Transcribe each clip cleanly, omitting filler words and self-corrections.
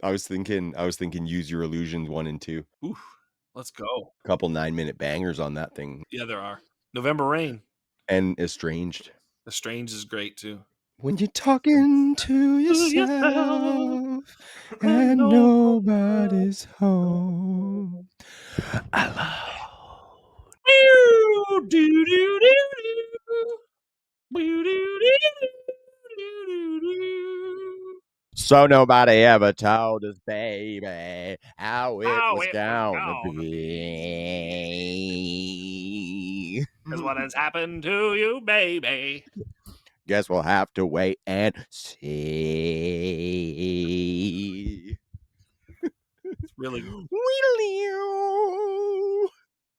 I was thinking Use Your Illusions 1 and 2. Ooh, let's go. Couple 9-minute bangers on that thing. Yeah, there are. November Rain. And Estranged. Estranged is great too. When you're talking to yourself and nobody's home. Alone. So nobody ever told us, baby, how it was gonna be. That's what has happened to you, baby. Guess we'll have to wait and see. It's really.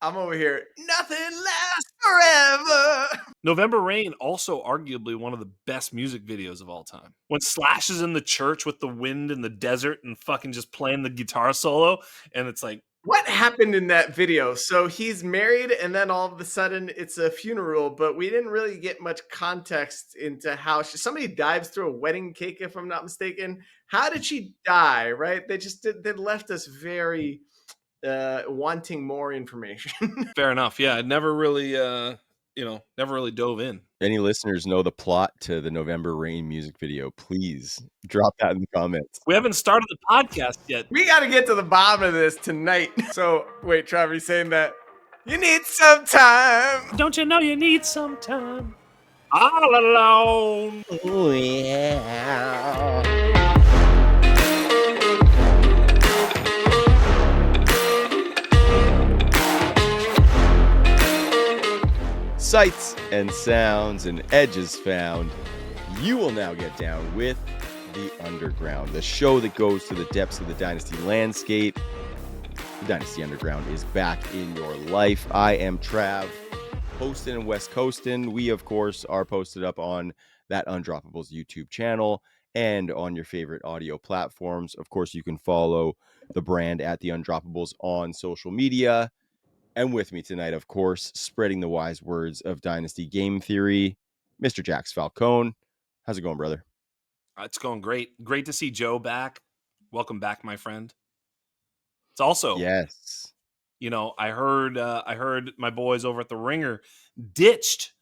I'm over here. Nothing lasts forever. November Rain, also arguably one of the best music videos of all time. When Slash is in the church with the wind in the desert and fucking just playing the guitar solo, and it's like, what happened in that video? So he's married, and then all of a sudden it's a funeral, but we didn't really get much context into how somebody dives through a wedding cake, if I'm not mistaken. How did she die? Right? They left us very wanting more information. fair enough. Yeah, it never really, never really dove in. Any listeners know the plot to the November Rain music video, please drop that in the comments. We haven't started the podcast yet. We got to get to the bottom of this tonight. So, wait, Trevor, you saying that you need some time? Don't you know you need some time? All alone. Oh, yeah. Sights and sounds and edges found. You will now get down with The Underground, the show that goes to the depths of the Dynasty landscape. The Dynasty Underground is back in your life. I am Trav, hosting and West Coastin'. We, of course, are posted up on that Undroppables YouTube channel and on your favorite audio platforms. Of course, you can follow the brand at The Undroppables on social media. And with me tonight, of course, spreading the wise words of Dynasty game theory, Mr. Jax Falcone. How's it going, brother? It's going great. Great to see Joe back. Welcome back, my friend. It's also, yes, I heard my boys over at the Ringer ditched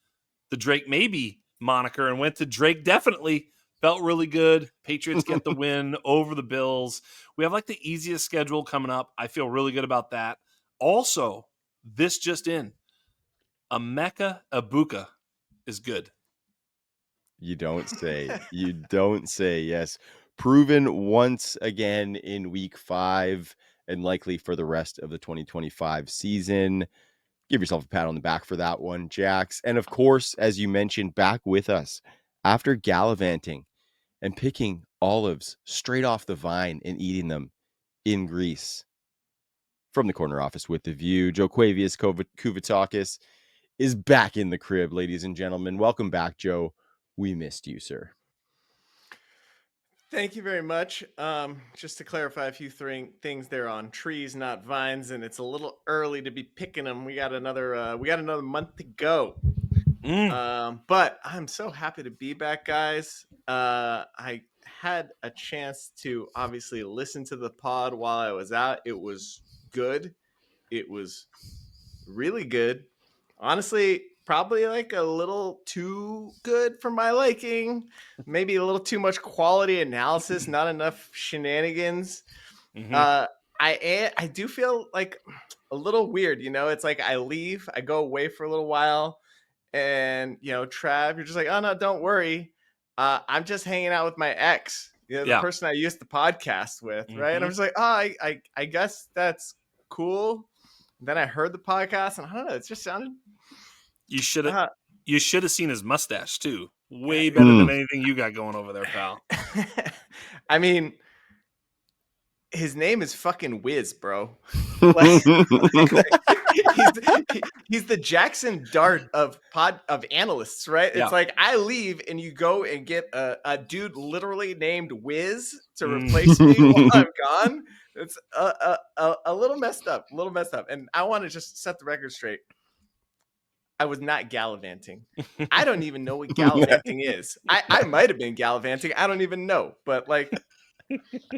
the Drake Maybe moniker and went to Drake Definitely. Felt really good. Patriots get the win over the Bills. We have like the easiest schedule coming up. I feel really good about that. Also, this just in, Emeka Egbuka is good. You don't say. You don't say. Yes. Proven once again in week 5 and likely for the rest of the 2025 season. Give yourself a pat on the back for that one, Jax. And of course, as you mentioned, back with us after gallivanting and picking olives straight off the vine and eating them in Greece. From the corner office with the view, Joquavius Kuvatakis is back in the crib, ladies and gentlemen. Welcome back, Joe. We missed you, sir. Thank you very much. Just to clarify a few things, there on trees, not vines, and it's a little early to be picking them. We got another month to go. But I'm so happy to be back, guys. I had a chance to obviously listen to the pod while I was out. It was good. It was really good. Honestly, probably like a little too good for my liking. Maybe a little too much quality analysis, not enough shenanigans. Mm-hmm. I do feel like a little weird, It's like I leave, I go away for a little while, and Trav, you're just like, oh no, don't worry. I'm just hanging out with my ex, the person I used the podcast with, right? Mm-hmm. And I'm just like, oh, I guess that's cool. And then I heard the podcast, and I don't know, it just sounded. You should have seen his mustache too. Way better than anything you got going over there, pal. I mean, his name is fucking Wiz, bro. He's the Jackson Dart of analysts, right? It's like I leave and you go and get a dude literally named Wiz to replace me while I'm gone. It's a little messed up, And I want to just set the record straight. I was not gallivanting. I don't even know what gallivanting is. I might have been gallivanting. I don't even know. But like,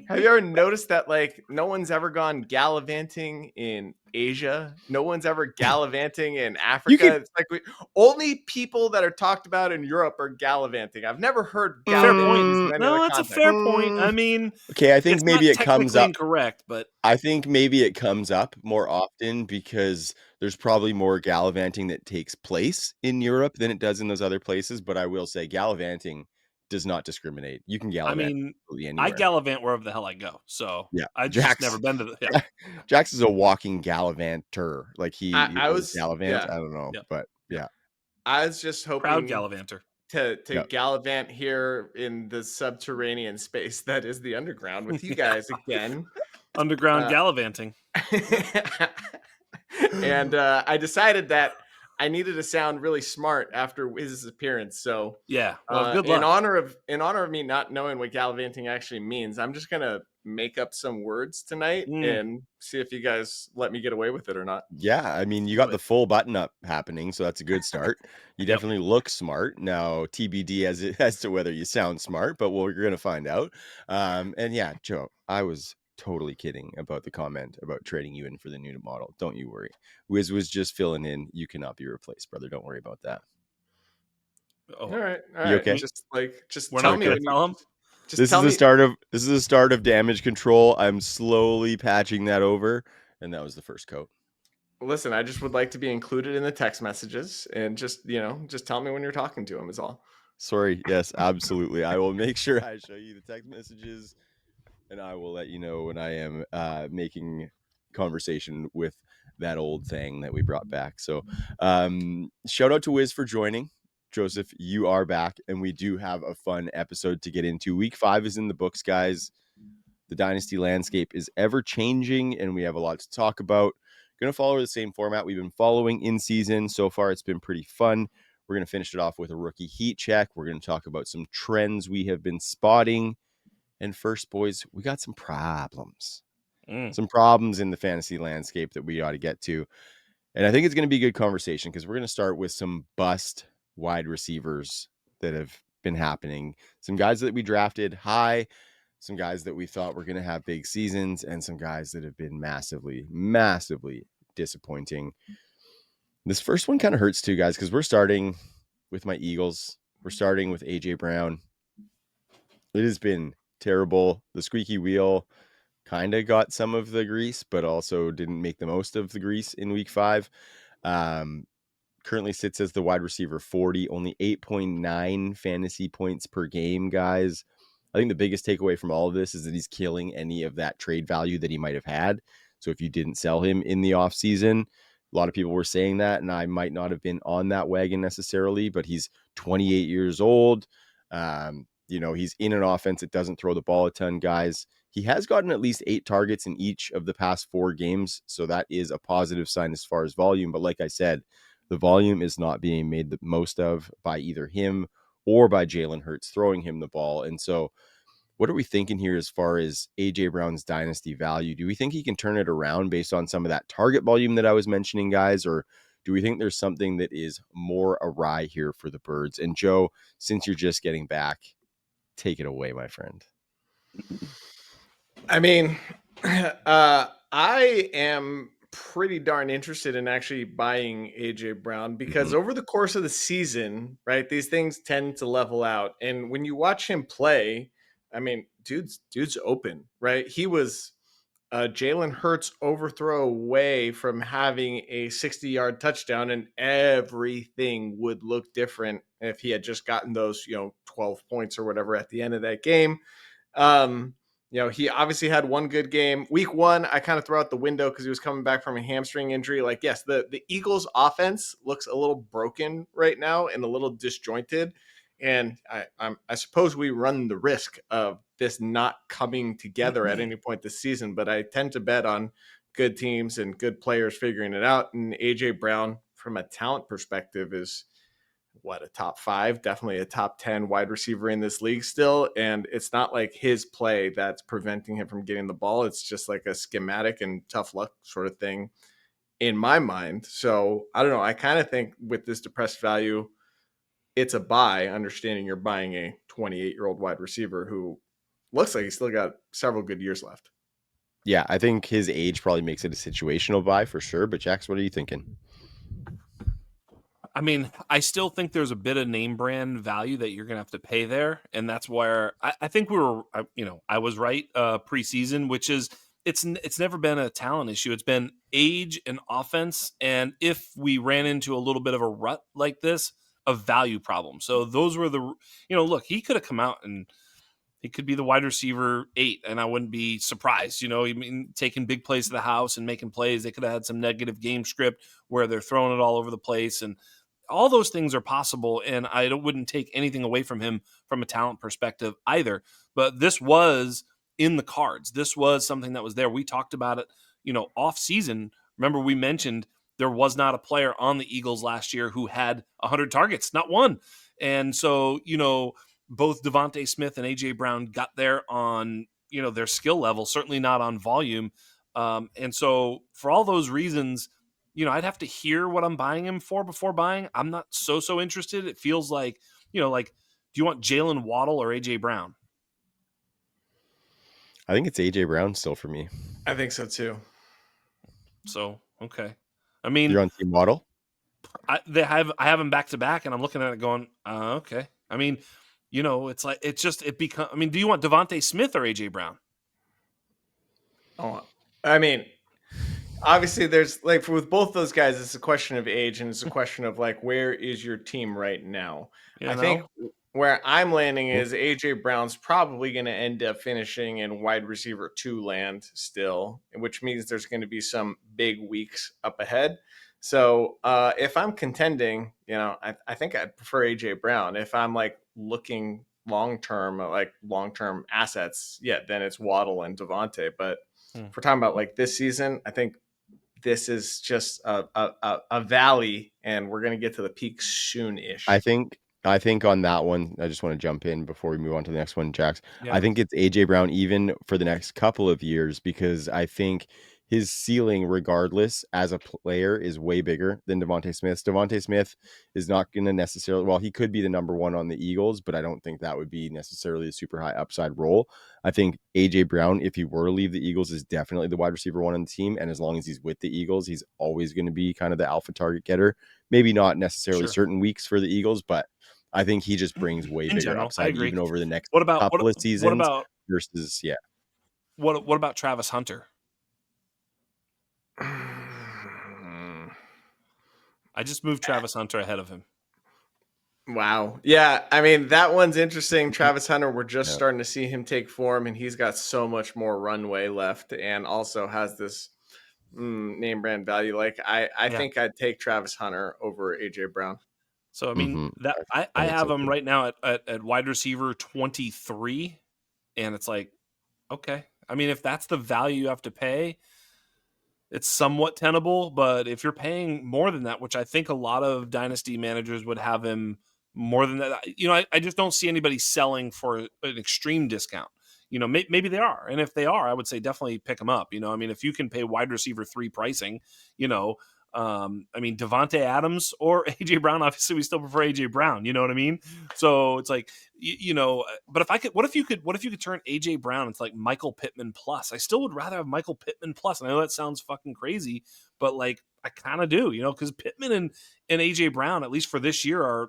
Have you ever noticed that like no one's ever gone gallivanting in Asia? No one's ever gallivanting in You Africa. could It's like only people that are talked about in Europe are gallivanting. I've never heard Fair gallivanting point. used in mm, any other No, it's a context. fair point. I mm. mean, Okay, I think it's not maybe it comes technically up. incorrect, but I think maybe it comes up more often because there's probably more gallivanting that takes place in Europe than it does in those other places. But I will say gallivanting does not discriminate. You can I gallivant mean, absolutely I anywhere. gallivant wherever the hell I go. So Yeah. I just never Jax been to the Jax is a walking gallivanter. Like he I or was gallivant. yeah, I don't know. yeah, But yeah. yeah. I was just Proud hoping gallivanter. to Yeah. gallivant here in the subterranean space that is the underground with you guys again. Underground Uh, gallivanting. and I decided that I needed to sound really smart after Wiz's appearance. So, Yeah. Well, good luck. in honor of me not knowing what gallivanting actually means, I'm just gonna make up some words tonight Mm, and see if you guys let me get away with it or not. Yeah, I mean, you do got the it. full button up happening, so that's a good start. You Yep. definitely look smart. Now, TBD as to whether you sound smart, but we're gonna find out. And yeah, Joe, I was totally kidding about the comment about trading you in for the new model. Don't you worry. Wiz was just filling in. You cannot be replaced, brother. Don't worry about that. Oh, All You right. okay? Just we're tell not me Okay. gonna when you tell him. just This is tell the me. start of damage control. I'm slowly patching that over, and that was the first coat. Listen, I just would like to be included in the text messages and just just tell me when you're talking to him is all. Sorry. Yes, absolutely. I will make sure I show you the text messages, and I will let you know when I am making conversation with that old thing that we brought back. So, shout out to Wiz for joining. Joseph, you are back, and we do have a fun episode to get into. Week 5 is in the books, guys. The Dynasty landscape is ever changing, and we have a lot to talk about. Going to follow the same format we've been following in season. So far, it's been pretty fun. We're going to finish it off with a rookie heat check. We're going to talk about some trends we have been spotting. And first, boys, we got some problems. Mm. Some problems in the fantasy landscape that we ought to get to. And I think it's going to be a good conversation because we're going to start with some bust wide receivers that have been happening. Some guys that we drafted high, some guys that we thought were going to have big seasons, and some guys that have been massively, massively disappointing. This first one kind of hurts too, guys, because we're starting with my Eagles. We're starting with AJ Brown. It has been terrible. The squeaky wheel kind of got some of the grease, but also didn't make the most of the grease in week 5. Currently sits as the wide receiver 40, only 8.9 fantasy points per game, guys. I think the biggest takeaway from all of this is that he's killing any of that trade value that he might have had. So if you didn't sell him in the offseason, a lot of people were saying that, and I might not have been on that wagon necessarily, but he's 28 years old. He's in an offense that doesn't throw the ball a ton, guys. He has gotten at least 8 targets in each of the past 4 games, so that is a positive sign as far as volume. But like I said, the volume is not being made the most of by either him or by Jalen Hurts throwing him the ball. And so what are we thinking here as far as AJ Brown's dynasty value? Do we think he can turn it around based on some of that target volume that I was mentioning, guys? Or do we think there's something that is more awry here for the Birds? And Joe, since you're just getting back, take it away, my friend. I mean, I am pretty darn interested in actually buying AJ Brown because over the course of the season, right, these things tend to level out. And when you watch him play, I mean, dude's open, right? He was Jalen Hurts overthrow away from having a 60-yard touchdown, and everything would look different if he had just gotten those, 12 points or whatever at the end of that game. Um, he obviously had one good game. Week 1, I kind of throw out the window because he was coming back from a hamstring injury. Like, yes, the Eagles' offense looks a little broken right now and a little disjointed. And I suppose we run the risk of this not coming together at any point this season. But I tend to bet on good teams and good players figuring it out. And AJ Brown, from a talent perspective, is a top 5, definitely a top 10 wide receiver in this league still. And it's not like his play that's preventing him from getting the ball. It's just like a schematic and tough luck sort of thing in my mind. So I don't know. I kind of think with this depressed value, it's a buy, understanding you're buying a 28-year-old wide receiver who looks like he's still got several good years left. Yeah, I think his age probably makes it a situational buy for sure. But Jax, what are you thinking? I mean, I still think there's a bit of name brand value that you're going to have to pay there. And that's where I think I was right preseason, which is it's never been a talent issue. It's been age and offense. And if we ran into a little bit of a rut like this, a value problem. So those were look, he could have come out and he could be the wide receiver 8, and I wouldn't be surprised. I mean, taking big plays to the house and making plays. They could have had some negative game script where they're throwing it all over the place, and all those things are possible. And I wouldn't take anything away from him from a talent perspective either. But this was in the cards. This was something that was there. We talked about it, off season. Remember, we mentioned there was not a player on the Eagles last year who had 100 targets, not one. And so, both Devontae Smith and AJ Brown got there on, their skill level, certainly not on volume. And so for all those reasons, I'd have to hear what I'm buying him for before buying. I'm not so interested. It feels like, do you want Jalen Waddle or AJ Brown? I think it's AJ Brown still for me. I think so too. So, okay. I mean, You're on Team Waddle? I have him back to back, and I'm looking at it going, okay. I mean, it's like I mean, do you want Devontae Smith or AJ Brown? Oh, I mean, obviously there's like with both those guys, it's a question of age and it's a question of like, where is your team right now? I think where I'm landing is AJ Brown's probably going to end up finishing in wide receiver 2 land still, which means there's going to be some big weeks up ahead. So if I'm contending, I think I'd prefer AJ Brown. If I'm like looking long-term assets, then it's Waddle and Devontae. But if we're talking about like this season, I think this is just a valley, and we're going to get to the peak soon-ish. I think on that one, I just want to jump in before we move on to the next one, Jax. Yeah. I think it's AJ Brown even for the next couple of years, because I think his ceiling, regardless, as a player, is way bigger than Devontae Smith's. Devontae Smith is not going to necessarily, well, he could be the number 1 on the Eagles, but I don't think that would be necessarily a super high upside role. I think AJ Brown, if he were to leave the Eagles, is definitely the wide receiver 1 on the team. And as long as he's with the Eagles, he's always going to be kind of the alpha target getter. Maybe not necessarily certain weeks for the Eagles, but I think he just brings way bigger general, upside even over the next couple of seasons versus, What about Travis Hunter? I just moved Travis Hunter ahead of him. Wow. Yeah, I mean, that one's interesting. Travis Hunter, we're just starting to see him take form, and he's got so much more runway left and also has this name brand value. Like, I think I'd take Travis Hunter over AJ Brown. So, I mean, that I have him right now at wide receiver 23, and it's like, okay. I mean, if that's the value you have to pay, it's somewhat tenable. But if you're paying more than that, which I think a lot of dynasty managers would have him more than that, I just don't see anybody selling for an extreme discount. Maybe they are. And if they are, I would say definitely pick them up. I mean, if you can pay wide receiver 3 pricing, I mean, Devontae Adams or AJ Brown, obviously we still prefer AJ Brown, you know what I mean? So it's like, but if I could, what if you could turn AJ Brown into like Michael Pittman plus? I still would rather have Michael Pittman plus. And I know that sounds fucking crazy, but like, I kind of do, because Pittman and AJ Brown, at least for this year, are,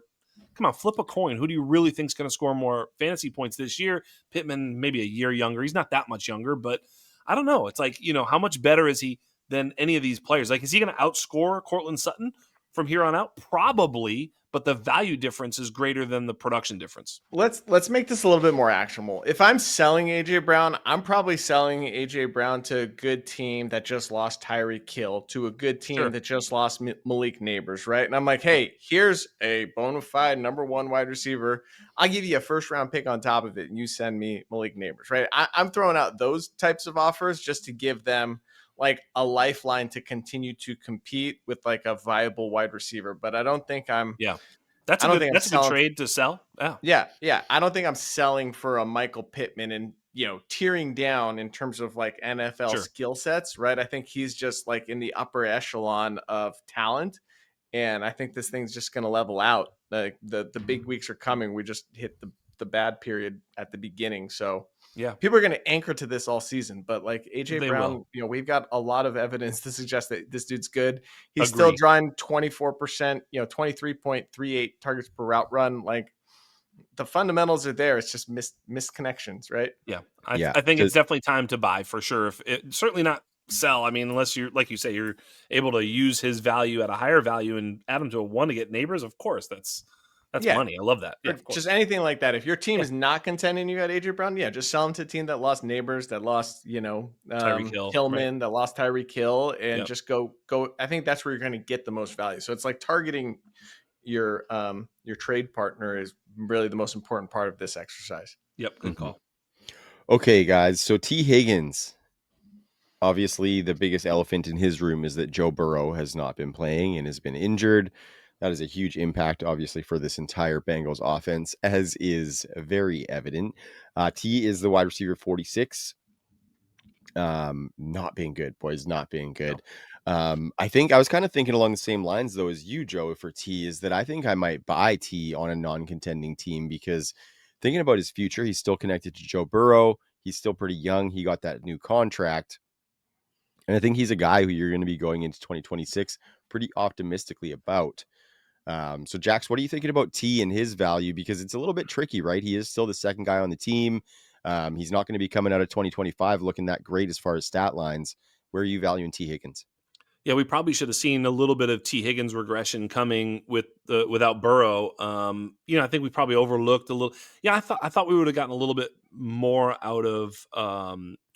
come on, flip a coin. Who do you really think is going to score more fantasy points this year? Pittman, maybe a year younger. He's not that much younger, but I don't know. It's like, how much better is he than any of these players? Like, is he going to outscore Cortland Sutton from here on out? Probably, but the value difference is greater than the production difference. Let's make this a little bit more actionable. If I'm selling AJ Brown, I'm probably selling AJ Brown to a good team that just lost Tyreek Hill, to a good team that just lost Malik Neighbors, right? And I'm like, hey, here's a bona fide number 1 wide receiver. I'll give you a first round pick on top of it, and you send me Malik Neighbors, right? I'm throwing out those types of offers just to give them like a lifeline to continue to compete with like a viable wide receiver. But I don't think I'm. Yeah, that's a good trade to sell. Yeah. I don't think I'm selling for a Michael Pittman and tearing down in terms of like NFL skill sets, right? I think he's just like in the upper echelon of talent, and I think this thing's just going to level out. Like the big weeks are coming. We just hit the bad period at the beginning, so Yeah, people are going to anchor to this all season, but like AJ they will. Brown, we've got a lot of evidence to suggest that this dude's good. He's still Agree. drawing 24%, 23.38 targets per route run. Like the fundamentals are there. It's just missed connections, right? Yeah, Yeah. I think it's Just definitely time to buy for sure. If it, certainly not sell. I mean, unless you're like you say, you're able to use his value at a higher value and add him to a one to get neighbors. Of course, that's Yeah. money. I love that. Yeah, Or of just course. anything like that. If your team Yeah, is not contending, you got AJ Brown. Yeah, just sell him to a team that lost neighbors, that lost, Tyreek Hill. Right. Tillman, that lost Tyreek Hill, and Yep. just go. I think that's where you're going to get the most value. So it's like targeting your trade partner is really the most important part of this exercise. Yep. Good mhm. call. Okay, guys. So T. Higgins, obviously, the biggest elephant in his room is that Joe Burrow has not been playing and has been injured. That is a huge impact, obviously, for this entire Bengals offense, as is very evident. T is the wide receiver 46. Not being good, boys, not being No. good. I think I was kind of thinking along the same lines, though, as you, Joe, for T, is that I think I might buy T on a non-contending team because thinking about his future, he's still connected to Joe Burrow. He's still pretty young. He got that new contract. And I think he's a guy who you're going to be going into 2026 pretty optimistically about. So, Jax, what are you thinking about T and his value? Because it's a little bit tricky, right? He is still the second guy on the team. He's not going to be coming out of 2025 looking that great as far as stat lines. Where are you valuing T. Higgins? Yeah, we probably should have seen a little bit of T. Higgins regression coming without Burrow. I think we probably overlooked a little. Yeah, I thought we would have gotten a little bit more out of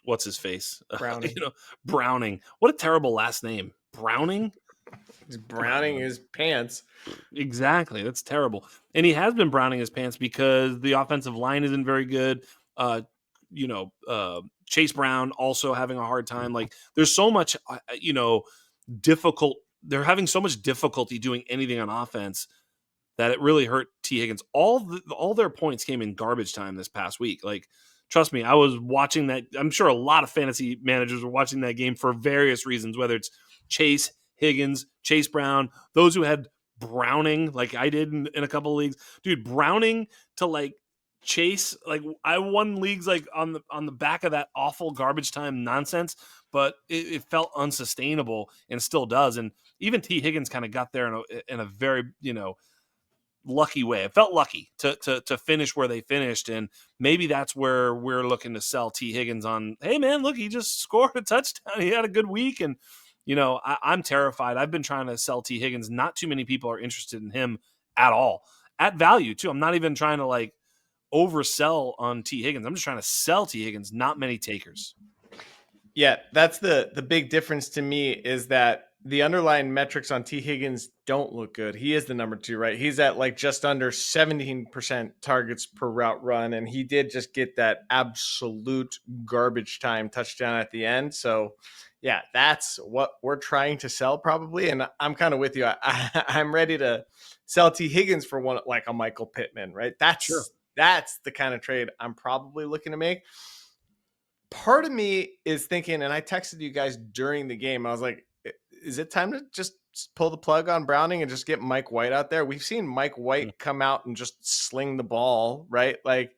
what's his face, Browning. Browning. What a terrible last name, Browning. He's Come on, browning man. his pants. Exactly, that's terrible. And he has been browning his pants because the offensive line isn't very good. Chase Brown also having a hard time. Like, there's so much, difficult. They're having so much difficulty doing anything on offense that it really hurt T. Higgins. All their points came in garbage time this past week. Like, trust me, I was watching that. I'm sure a lot of fantasy managers were watching that game for various reasons, whether it's Chase Higgins, Chase Brown, those who had Browning, like I did in a couple of leagues. Dude, Browning to like Chase, like I won leagues like on the back of that awful garbage time nonsense, but it felt unsustainable and still does. And even T. Higgins kind of got there in a very lucky way. It felt lucky to finish where they finished, and maybe that's where we're looking to sell T. Higgins on. Hey man, look, he just scored a touchdown. He had a good week, and I'm terrified. I've been trying to sell T. Higgins. Not too many people are interested in him at all at value too. I'm not even trying to like oversell on T. Higgins. I'm just trying to sell T. Higgins. Not many takers. Yeah, that's the big difference to me is that the underlying metrics on T. Higgins don't look good. He is the number 2, right? He's at like just under 17% targets per route run, and he did just get that absolute garbage time touchdown at the end. So, yeah, that's what we're trying to sell probably, and I'm kind of with you. I'm ready to sell T. Higgins for one like a Michael Pittman, right? Sure. That's the kind of trade I'm probably looking to make. Part of me is thinking, and I texted you guys during the game, I was like, is it time to just pull the plug on Browning and just get Mike White out there? We've seen Mike White come out and just sling the ball, right? Like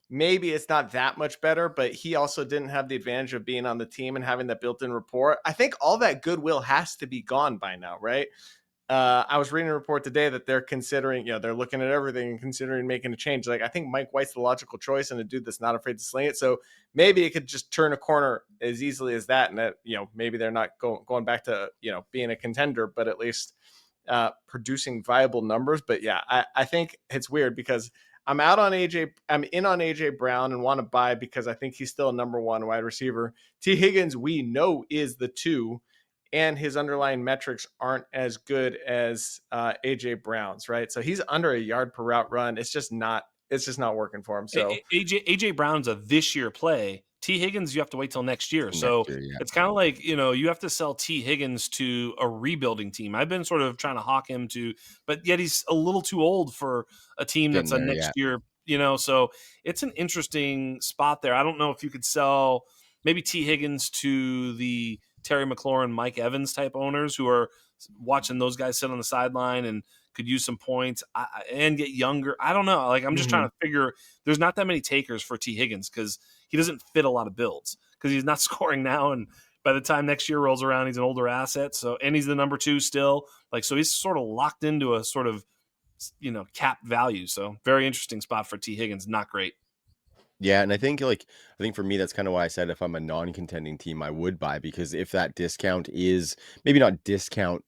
maybe it's not that much better, but he also didn't have the advantage of being on the team and having that built-in rapport. I think all that goodwill has to be gone by now, right? I was reading a report today that they're considering, they're looking at everything and considering making a change. Like, I think Mike White's the logical choice and a dude that's not afraid to sling it. So maybe it could just turn a corner as easily as that. And that, maybe they're not going back to, being a contender, but at least producing viable numbers. But yeah, I think it's weird because I'm in on AJ Brown and want to buy because I think he's still a number 1 wide receiver. T. Higgins, we know, is the 2. And his underlying metrics aren't as good as AJ Brown's, right? So he's under a yard per route run. It's just not working for him. So AJ Brown's a this year play. T. Higgins, you have to wait till next year. So Next year, yeah. it's kind of like, you have to sell T. Higgins to a rebuilding team. I've been sort of trying to hawk him to, but yet he's a little too old for a team that's Getting a there, next yeah. year, so it's an interesting spot there. I don't know if you could sell maybe T. Higgins to the Terry McLaurin, Mike Evans type owners who are watching those guys sit on the sideline and could use some points and get younger. I don't know. Like, I'm just trying to figure, there's not that many takers for T. Higgins because he doesn't fit a lot of builds because he's not scoring now, and by the time next year rolls around, he's an older asset. So, and he's the number 2 still. Like, so he's sort of locked into a sort of, cap value. So very interesting spot for T. Higgins. Not great. Yeah, and I think for me that's kind of why I said if I'm a non-contending team I would buy, because if that discount is maybe not discount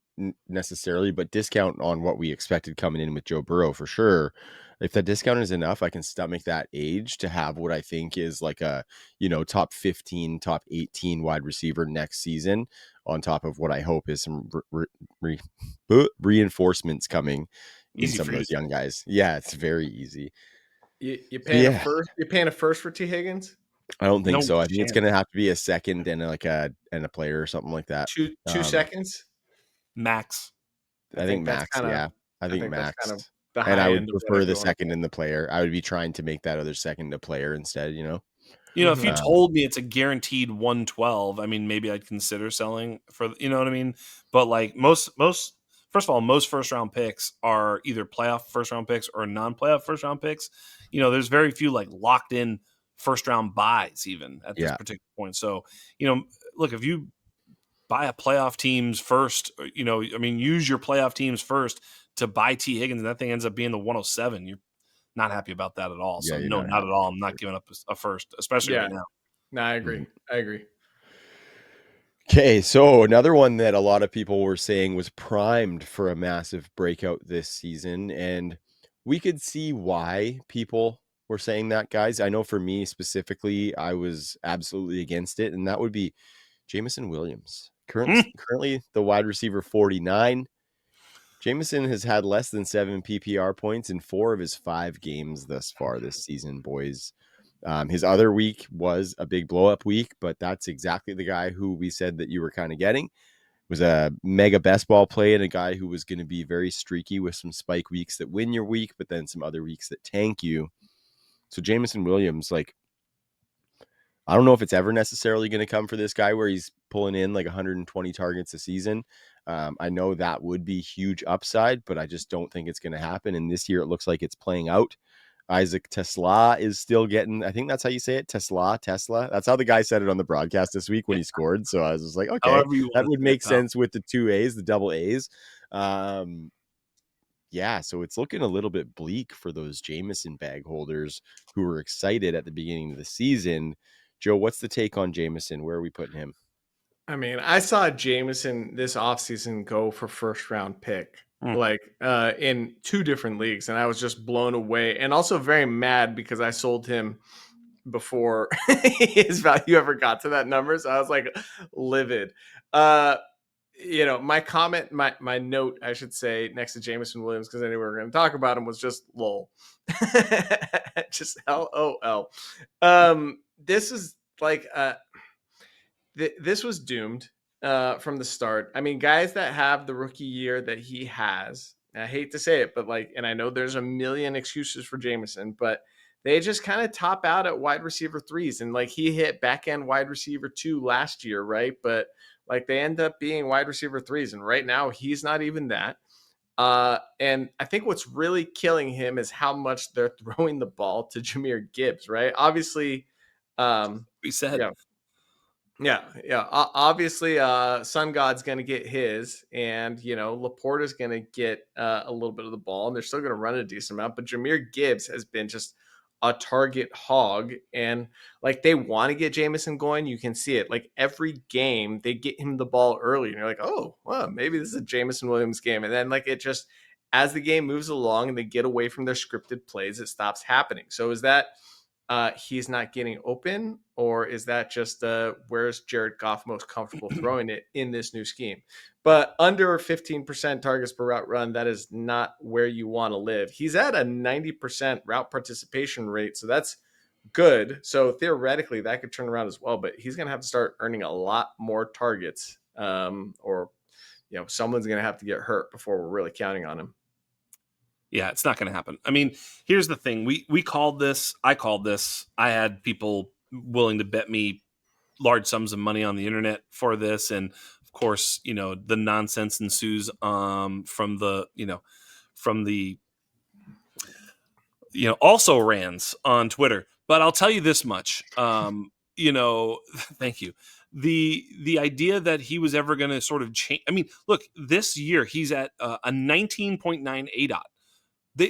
necessarily, but discount on what we expected coming in with Joe Burrow for sure. If that discount is enough, I can stomach that age to have what I think is like a, top 15, top 18 wide receiver next season, on top of what I hope is some reinforcements coming in Easy some for of you those to young guys. Yeah, it's very easy. You So paying a yeah, first? You paying a first for T Higgins? I don't think No so. I think it's chance. gonna have to be a second and a player or something like that. Two seconds. Max. I think That's max, kind of. yeah. I I think think that's max. kind of the And I high would end of what prefer I'd be the going second and the player. I would be trying to make that other second a player instead, If you Mhm. told me it's a guaranteed 112, I mean, maybe I'd consider selling for, you know what I mean? But like first of all, most first round picks are either playoff first round picks or non-playoff first round picks. There's very few like locked in first round buys even at this Yeah. particular point. So, look, if you buy a playoff teams first, use your playoff teams first to buy T. Higgins, and that thing ends up being the 107. You're not happy about that at all. Yeah, So you're no, not not happy at all. for I'm sure. not giving up a first, especially Yeah. right now. No, I agree. Mhm. I agree. Okay, so another one that a lot of people were saying was primed for a massive breakout this season, and we could see why people were saying that, guys. I know for me specifically, I was absolutely against it, and that would be Jameson Williams. Currently the wide receiver 49. Jameson has had less than 7 PPR points in 4 of his 5 games thus far this season, boys. His other week was a big blow up week, but that's exactly the guy who we said that you were kind of getting. It was a mega best ball play and a guy who was going to be very streaky with some spike weeks that win your week, but then some other weeks that tank you. So Jameson Williams, like, I don't know if it's ever necessarily going to come for this guy where he's pulling in like 120 targets a season. I know that would be huge upside, but I just don't think it's going to happen. And this year it looks like it's playing out. Isaac Tesla is still getting, I think that's how you say it. Tesla. That's how the guy said it on the broadcast this week when Yeah. he scored. So I was just like, okay, However you that want would to say it, make pal. sense with the 2 A's, the double A's. Yeah, so it's looking a little bit bleak for those Jameson bag holders who were excited at the beginning of the season. Joe, what's the take on Jameson? Where are we putting him? I mean, I saw Jameson this offseason go for first round pick, in 2 different leagues, and I was just blown away and also very mad because I sold him before his value ever got to that number. So I was like livid. My comment, my note, I should say, next to Jameson Williams, because I knew we were going to talk about him, was just lol. Just LOL. This is like this was doomed from the start. I mean, guys that have the rookie year that he has, I hate to say it, but and I know there's a million excuses for Jameson, but they just kind of top out at wide receiver 3s. And like he hit back end wide receiver 2 last year, right? But like they end up being wide receiver 3s. And right now he's not even that. And I think what's really killing him is how much they're throwing the ball to Jahmyr Gibbs, right? Obviously, We said. yeah, Obviously, Sun God's going to get his, and Laporta's going to get a little bit of the ball, and they're still going to run a decent amount. But Jahmyr Gibbs has been just a target hog, and like they want to get Jameson going. You can see it. Like every game, they get him the ball early, and you're like, oh, well, maybe this is a Jameson Williams game. And then like it just as the game moves along and they get away from their scripted plays, it stops happening. So is that? He's not getting open, or is that just where's Jared Goff most comfortable throwing it in this new scheme? But under 15% targets per route run, that is not where you want to live. He's at a 90% route participation rate, so that's good. So theoretically, that could turn around as well, but he's going to have to start earning a lot more targets, or someone's going to have to get hurt before we're really counting on him. Yeah, it's not going to happen. I mean, here's the thing. We called this. I called this. I had people willing to bet me large sums of money on the internet for this. And of course, the nonsense ensues from the also rans on Twitter. But I'll tell you this much. Thank you. The idea that he was ever going to sort of change. I mean, look, this year he's at a 19.9 ADOT.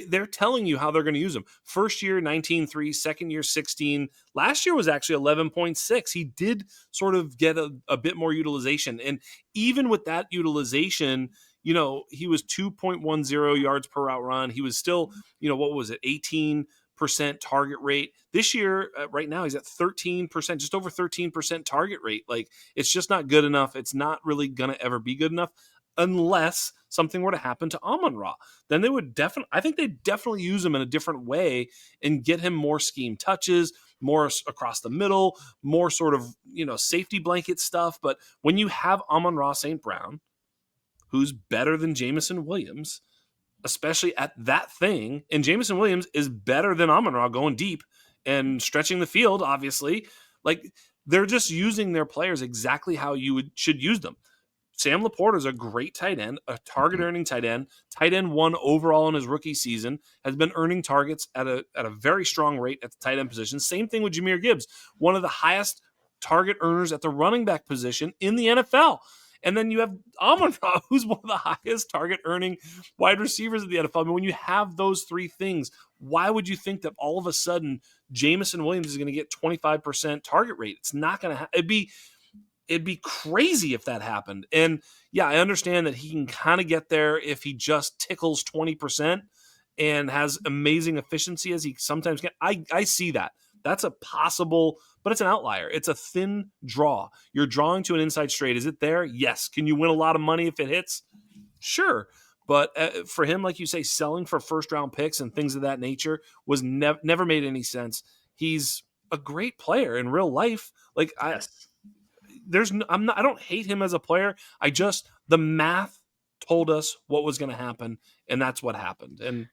They're telling you how they're going to use him. First year 19.3, second year 16. Last year was actually 11.6. He did sort of get a bit more utilization. And even with that utilization, he was 2.10 yards per route run. He was still, what was it, 18% target rate. This year, right now, he's at 13%, just over 13% target rate. Like, it's just not good enough. It's not really going to ever be good enough unless something were to happen to Amon-Ra. Then they would I think they'd definitely use him in a different way and get him more scheme touches, more across the middle, more sort of, safety blanket stuff. But when you have Amon-Ra St. Brown, who's better than Jameson Williams, especially at that thing, and Jameson Williams is better than Amon-Ra going deep and stretching the field, obviously, like, they're just using their players exactly how you should use them. Sam Laporta is a great tight end, a target earning tight end one overall in his rookie season, has been earning targets at a very strong rate at the tight end position. Same thing with Jahmyr Gibbs, one of the highest target earners at the running back position in the NFL. And then you have Amon-Ra, who's one of the highest target earning wide receivers in the NFL. I mean, when you have those three things, why would you think that all of a sudden Jameson Williams is going to get 25% target rate? It's not going to it'd be crazy if that happened. And yeah, I understand that he can kind of get there if he just tickles 20% and has amazing efficiency as he sometimes can. I see that. That's a possible, but it's an outlier. It's a thin draw. You're drawing to an inside straight. Is it there? Yes. Can you win a lot of money if it hits? Sure. But for him, like you say, selling for first round picks and things of that nature was never made any sense. He's a great player in real life. Like, Yes. I don't hate him as a player. The math told us what was going to happen, and that's what happened. And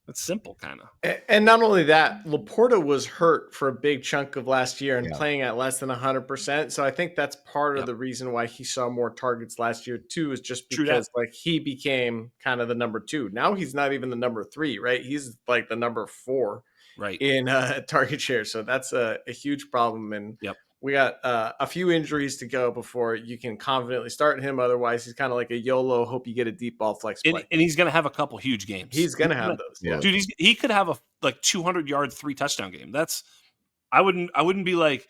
it's simple, kind of. And not only that, Laporta was hurt for a big chunk of last year and Yeah. playing at less than 100%. So I think that's part of Yep. the reason why he saw more targets last year too, is just True because that. like he became kind of the number 2. Now he's not even the number 3, right? He's like the number 4 Right. in target share. So that's a huge problem. And Yep. we got a few injuries to go before you can confidently start him. Otherwise, he's kind of like a YOLO, hope you get a deep ball flex play. And he's going to have a couple huge games. He's going to have those. Yeah. Dude, he could have a 200-yard, 3-touchdown game. I wouldn't be like,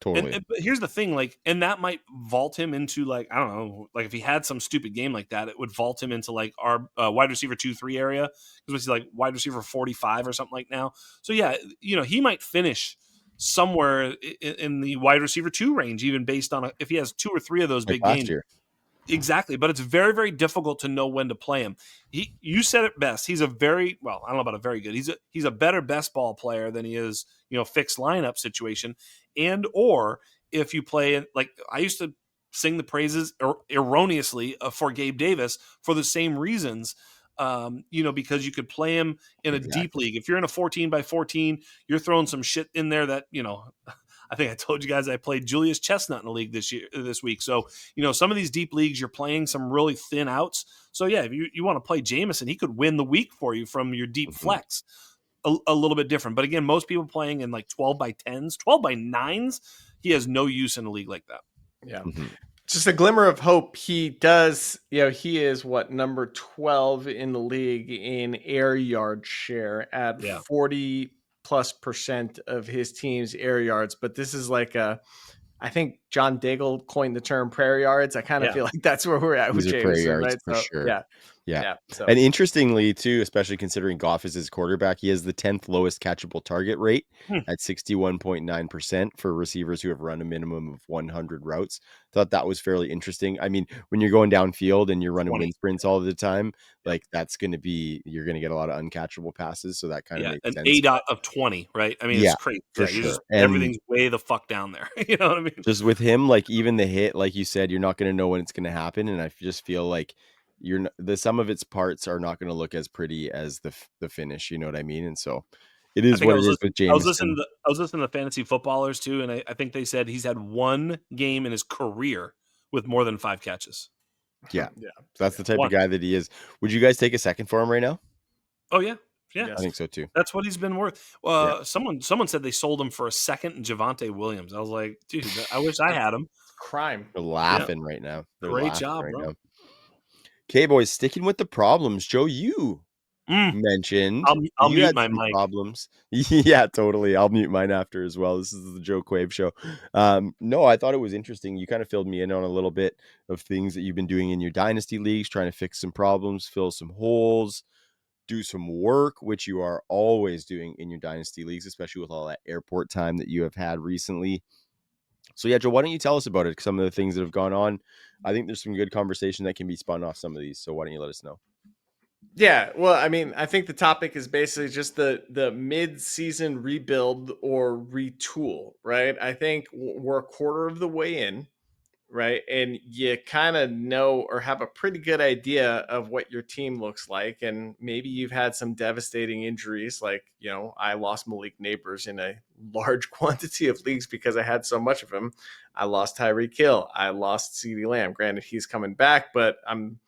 Totally. But here's the thing, like, and that might vault him into, like, I don't know, like if he had some stupid game like that, it would vault him into like our wide receiver 2-3 area, because he's like wide receiver 45 or something like now. So yeah, he might finish somewhere in the wide receiver 2 range, even based on if he has 2 or 3 of those Like big last games. year. Exactly, but it's very, very difficult to know when to play him. You said it best. He's I don't know about a very good. He's a better best ball player than he is, fixed lineup situation. And or if you play, like, I used to sing the praises erroneously for Gabe Davis for the same reasons. Because you could play him in a deep league. If you're in a 14x14, you're throwing some shit in there that, I think I told you guys I played Julius Chestnut in a league this week. So, some of these deep leagues, you're playing some really thin outs. So yeah, if you want to play Jameson, he could win the week for you from your deep flex. A little bit different. But again, most people playing in like 12x10s, 12x9s, he has no use in a league like that. Yeah. Just a glimmer of hope. He does, he is number 12 in the league in air yard share at 40+% of his team's air yards. But this is like I think John Daigle coined the term prairie yards. I kind of feel like that's where we're at with Jameson, right? For sure. Yeah. So. And interestingly, too, especially considering Goff is his quarterback, he has the 10th lowest catchable target rate at 61.9% for receivers who have run a minimum of 100 routes. Thought that was fairly interesting. I mean, when you're going downfield and you're running wind sprints all the time, like you're going to get a lot of uncatchable passes. So that kind of makes sense. An ADOT of 20, right? I mean, it's crazy. For sure. Everything's way the fuck down there. You know what I mean? Just with him, like even the hit, like you said, you're not going to know when it's going to happen. And I just feel like the sum of its parts are not going to look as pretty as the finish. You know what I mean? And so it is what it is with Jameson. I was listening to Fantasy Footballers too, and I think they said he's had one game in his career with more than 5 catches. Yeah. So that's the type of guy that he is. Would you guys take a second for him right now? Oh yeah, Yeah, Yes. I think so too. that's what he's been worth. Yeah. Someone said they sold him for a second in Javonte Williams. I was like, dude, I wish I had him. Crime. They're Yeah, laughing right now. They're great laughing job, right bro. now. Okay, boys, sticking with the problems. Joe, you Mm, mentioned I'll you mute had my some mic. problems. Yeah, totally. I'll mute mine after as well. This is the Joe Quave show. No, I thought it was interesting. You kind of filled me in on a little bit of things that you've been doing in your dynasty leagues, trying to fix some problems, fill some holes, do some work, which you are always doing in your dynasty leagues, especially with all that airport time that you have had recently. So yeah, Joe, why don't you tell us about it? Some of the things that have gone on. I think there's some good conversation that can be spun off some of these. So why don't you let us know? Yeah, well, I mean, I think the topic is basically just the mid-season rebuild or retool, right? I think we're a quarter of the way in, right? And you kind of know or have a pretty good idea of what your team looks like. And maybe you've had some devastating injuries. Like, I lost Malik Neighbors in a large quantity of leagues because I had so much of him. I lost Tyreek Hill. I lost CeeDee Lamb. Granted, he's coming back, but I'm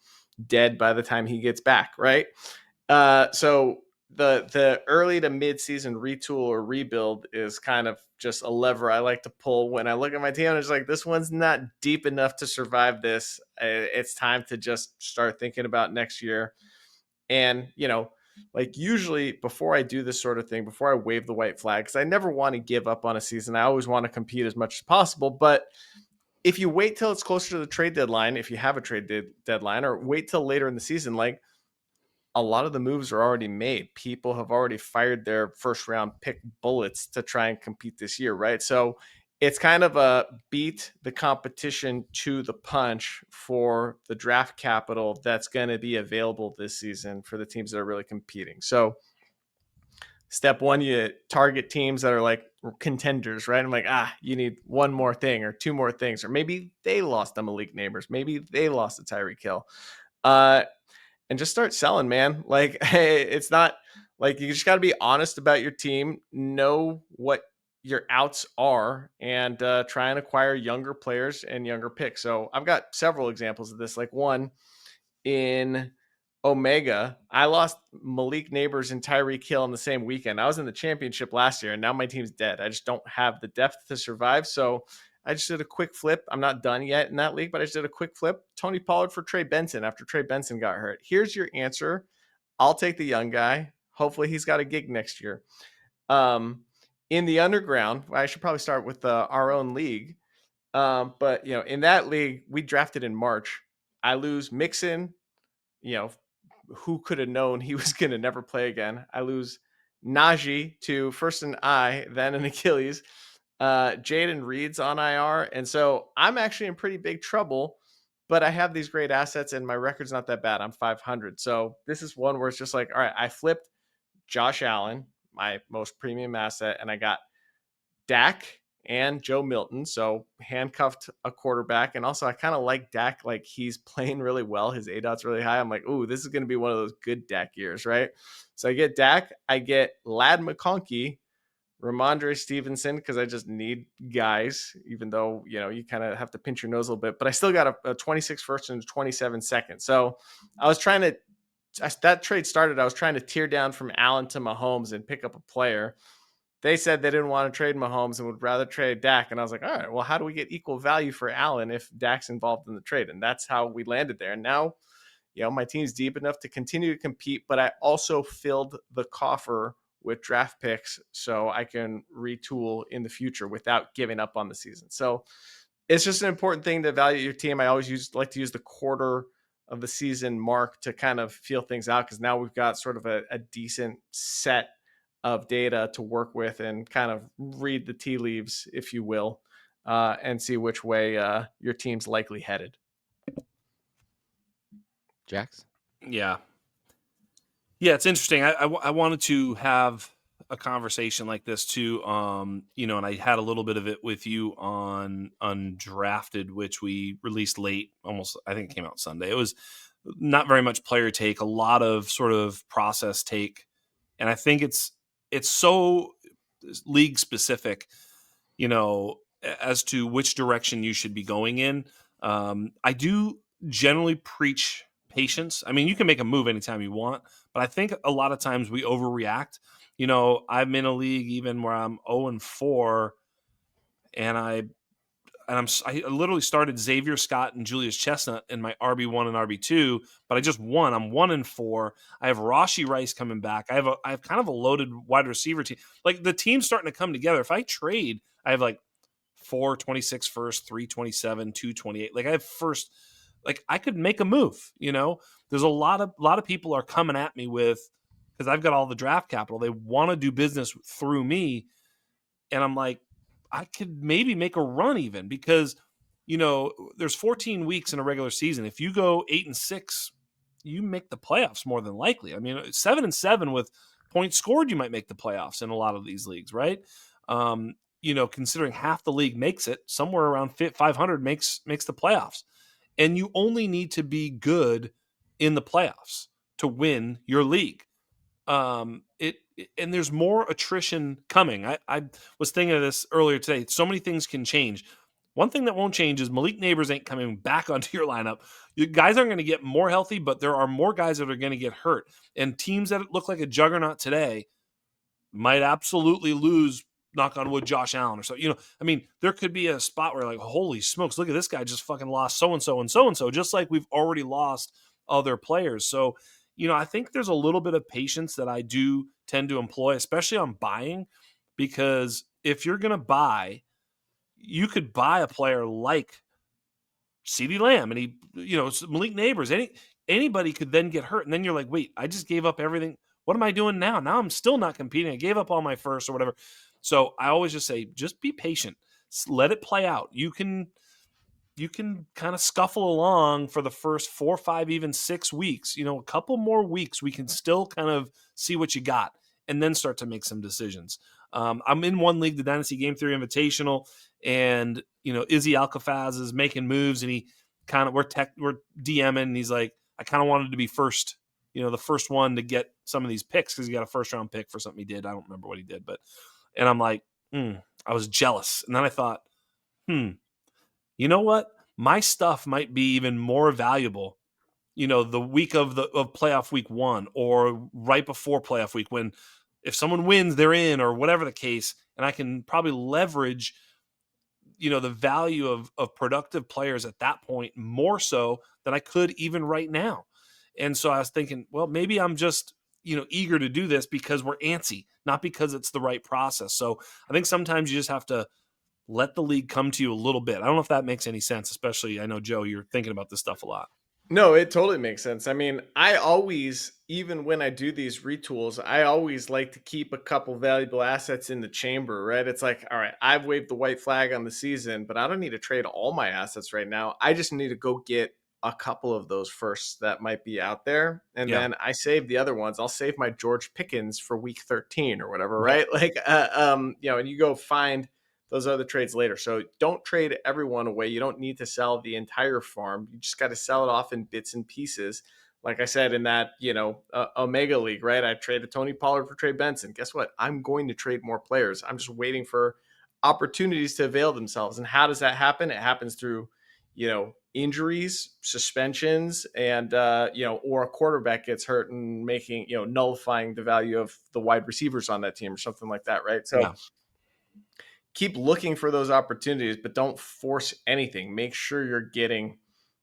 dead by the time he gets back, right? So the early to mid season retool or rebuild is kind of just a lever I like to pull when I look at my team. I'm just like, this one's not deep enough to survive this. It's time to just start thinking about next year. And like usually before I do this sort of thing, before I wave the white flag, because I never want to give up on a season. I always want to compete as much as possible. But if you wait till it's closer to the trade deadline, if you have a trade deadline, or wait till later in the season, like a lot of the moves are already made. People have already fired their first round pick bullets to try and compete this year, right? So it's kind of a beat the competition to the punch for the draft capital that's going to be available this season for the teams that are really competing. So step one, you target teams that are like contenders, right? I'm like, you need one more thing or two more things, or maybe they lost the Malik Neighbors, maybe they lost the Tyreek Hill. And just start selling, man. Like, hey, it's not like you just got to be honest about your team, know what your outs are, and try and acquire younger players and younger picks. So I've got several examples of this. Like one in Omega, I lost Malik Neighbors and Tyreek Hill in the same weekend. I was in the championship last year, and now my team's dead. I just don't have the depth to survive. So I just did a quick flip. I'm not done yet in that league, but I just did a quick flip. Tony Pollard for Trey Benson after Trey Benson got hurt. Here's your answer. I'll take the young guy. Hopefully he's got a gig next year. In the underground, I should probably start with our own league. But in that league, we drafted in March. I lose Mixon, who could have known he was going to never play again? I lose Najee to first an eye, then an Achilles. Jaden Reed's on IR. And so I'm actually in pretty big trouble, but I have these great assets and my record's not that bad. I'm 500. So this is one where it's just like, all right, I flipped Josh Allen, my most premium asset, and I got Dak and Joe Milton. So handcuffed a quarterback. And also I kind of like Dak. Like he's playing really well. His ADOT's really high. I'm like, ooh, this is going to be one of those good Dak years, right? So I get Dak. I get Lad McConkey, Ramondre Stevenson, because I just need guys, even though, you kind of have to pinch your nose a little bit. But I still got a 26 first and 27 second. So I was trying to, as that trade started, I was trying to tear down from Allen to Mahomes and pick up a player. They said they didn't want to trade Mahomes and would rather trade Dak. And I was like, all right, well, how do we get equal value for Allen if Dak's involved in the trade? And that's how we landed there. And now, my team's deep enough to continue to compete, but I also filled the coffer with draft picks so I can retool in the future without giving up on the season. So it's just an important thing to evaluate your team. I always like to use the quarter of the season mark to kind of feel things out, because now we've got sort of a decent set of data to work with and kind of read the tea leaves, if you will, and see which way your team's likely headed. Jax? Yeah. Yeah, it's interesting. I wanted to have a conversation like this too. And I had a little bit of it with you on Undrafted, which we released late, almost, I think it came out Sunday. It was not very much player take, a lot of sort of process take. And I think it's so league specific, as to which direction you should be going in. I do generally preach patience. I mean, you can make a move anytime you want, but I think a lot of times we overreact. I'm in a league even where I'm 0-4, and I literally started Xavier Scott and Julius Chestnut in my RB1 and RB2, but I just won. I'm 1-4. I have Rashee Rice coming back. I have kind of a loaded wide receiver team. Like, the team's starting to come together. If I trade, I have like 426 first, 327, 228. Like, I have first. Like, I could make a move. There's a lot of people are coming at me with, because I've got all the draft capital. They want to do business through me, and I'm like, I could maybe make a run even, because there's 14 weeks in a regular season. If you go 8-6, you make the playoffs more than likely. I mean, 7-7 with points scored, you might make the playoffs in a lot of these leagues, right? Considering half the league makes it, somewhere around 500 makes the playoffs, and you only need to be good in the playoffs to win your league. And there's more attrition coming. I was thinking of this earlier today. So many things can change. One thing that won't change is Malik Neighbors ain't coming back onto your lineup. You guys aren't going to get more healthy, but there are more guys that are going to get hurt. And teams that look like a juggernaut today might absolutely lose, knock on wood, Josh Allen or so. I mean, there could be a spot where, like, holy smokes, look at this guy just fucking lost so-and-so and so-and-so, just like we've already lost other players. So, I think there's a little bit of patience that I do tend to employ, especially on buying, because if you're going to buy, you could buy a player like CeeDee Lamb and Malik Neighbors. Anybody could then get hurt. And then you're like, wait, I just gave up everything. What am I doing now? Now I'm still not competing. I gave up all my first or whatever. So I always just say, just be patient. Let it play out. You can kind of scuffle along for the first 4, 5, even 6 weeks. A couple more weeks, we can still kind of see what you got and then start to make some decisions. I'm in one league, the Dynasty Game Theory Invitational, and Izzy Alcafaz is making moves, and he kind of we're DMing, and he's like, I kind of wanted to be first, the first one to get some of these picks, because he got a first round pick for something he did. I don't remember what he did, and I'm like, I was jealous, and then I thought, you know what? My stuff might be even more valuable, the week of playoff week 1, or right before playoff week, when if someone wins, they're in, or whatever the case, and I can probably leverage, the value of productive players at that point more so than I could even right now. And so I was thinking, well, maybe I'm just, eager to do this because we're antsy, not because it's the right process. So I think sometimes you just have to let the league come to you a little bit. I don't know if that makes any sense, especially, I know, Joe, you're thinking about this stuff a lot. No, it totally makes sense. I mean, I always, even when I do these retools, I always like to keep a couple valuable assets in the chamber, right? It's like, all right, I've waved the white flag on the season, but I don't need to trade all my assets right now. I just need to go get a couple of those firsts that might be out there. And then I save the other ones. I'll save my George Pickens for week 13 or whatever, right? Like, and you go find those other trades later. So don't trade everyone away. You don't need to sell the entire farm. You just got to sell it off in bits and pieces. Like I said, in that, Omega League, right? I traded Tony Pollard for Trey Benson. Guess what? I'm going to trade more players. I'm just waiting for opportunities to avail themselves. And how does that happen? It happens through, injuries, suspensions, and, or a quarterback gets hurt and making, nullifying the value of the wide receivers on that team or something like that, right? So keep looking for those opportunities, but don't force anything. Make sure you're getting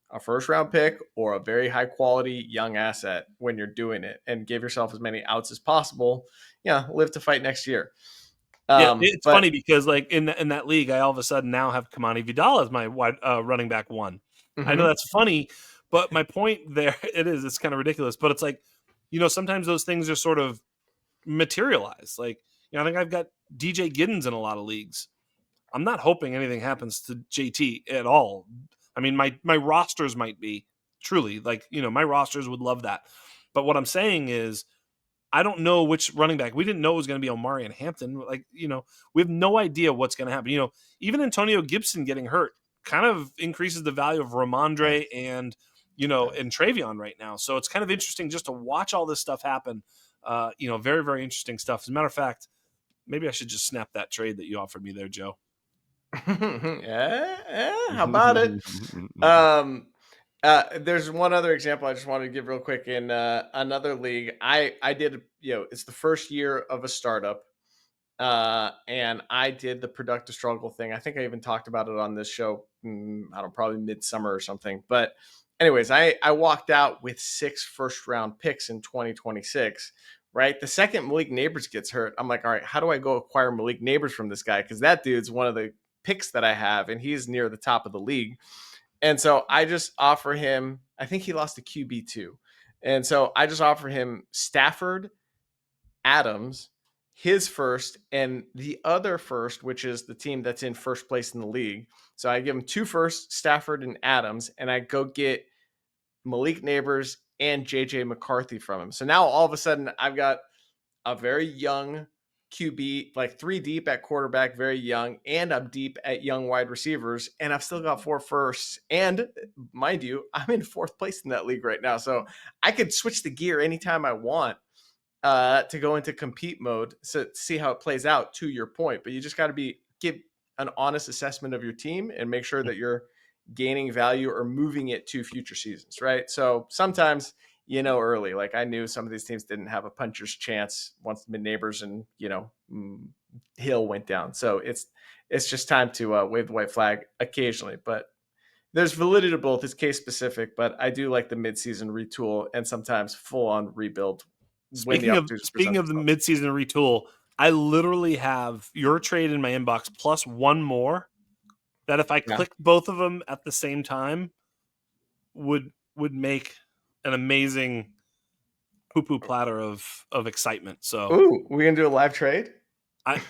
a first round pick or a very high quality young asset when you're doing it, and give yourself as many outs as possible. Live to fight next year. It's funny because, like, in that league, I all of a sudden now have Kamani Vidal as my wide running back 1. I know that's funny, but my point there, it's kind of ridiculous, but it's like, sometimes those things are sort of materialized. Like, I think I've got DJ Giddens in a lot of leagues. I'm not hoping anything happens to JT at all. I mean, my rosters might be truly, like, my rosters would love that. But what I'm saying is, I don't know which running back. We didn't know it was going to be Omari and Hampton. Like, we have no idea what's going to happen. Even Antonio Gibson getting hurt kind of increases the value of Ramondre and Travion right now. So it's kind of interesting just to watch all this stuff happen. Very, very interesting stuff. As a matter of fact, maybe I should just snap that trade that you offered me there, Joe. How about it? There's one other example I just wanted to give real quick. In another league, I did, it's the first year of a startup, and I did the productive struggle thing. I think I even talked about it on this show. I don't know, probably midsummer or something. But anyways, I walked out with 6 first round picks in 2026. Right, the second Malik Neighbors gets hurt, I'm like, all right, how do I go acquire Malik Neighbors from this guy? Because that dude's one of the picks that I have, and he's near the top of the league. And so I just offer him, I think he lost to QB2. And so I just offer him Stafford, Adams, his first, and the other first, which is the team that's in first place in the league. So I give him 2 firsts, Stafford and Adams, and I go get Malik Neighbors and JJ McCarthy from him. So now all of a sudden I've got a very young QB, like 3 deep at quarterback, very young, and I'm deep at young wide receivers, and I've still got 4 firsts. And mind you, I'm in 4th place in that league right now, so I could switch the gear anytime I want to go into compete mode, so see how it plays out. To your point, but you just got to give an honest assessment of your team and make sure that you're gaining value or moving it to future seasons, right? So sometimes, early, like I knew some of these teams didn't have a puncher's chance once mid neighbors and Hill went down. So it's just time to wave the white flag occasionally, but there's validity to both. It's case specific, but I do like the midseason retool and sometimes full on rebuild when the opportunities Speaking present of the themselves. midseason retool, I literally have your trade in my inbox plus one more that if I Yeah. clicked both of them at the same time would make an amazing poo-poo platter of excitement. So Ooh, we gonna do a live trade? I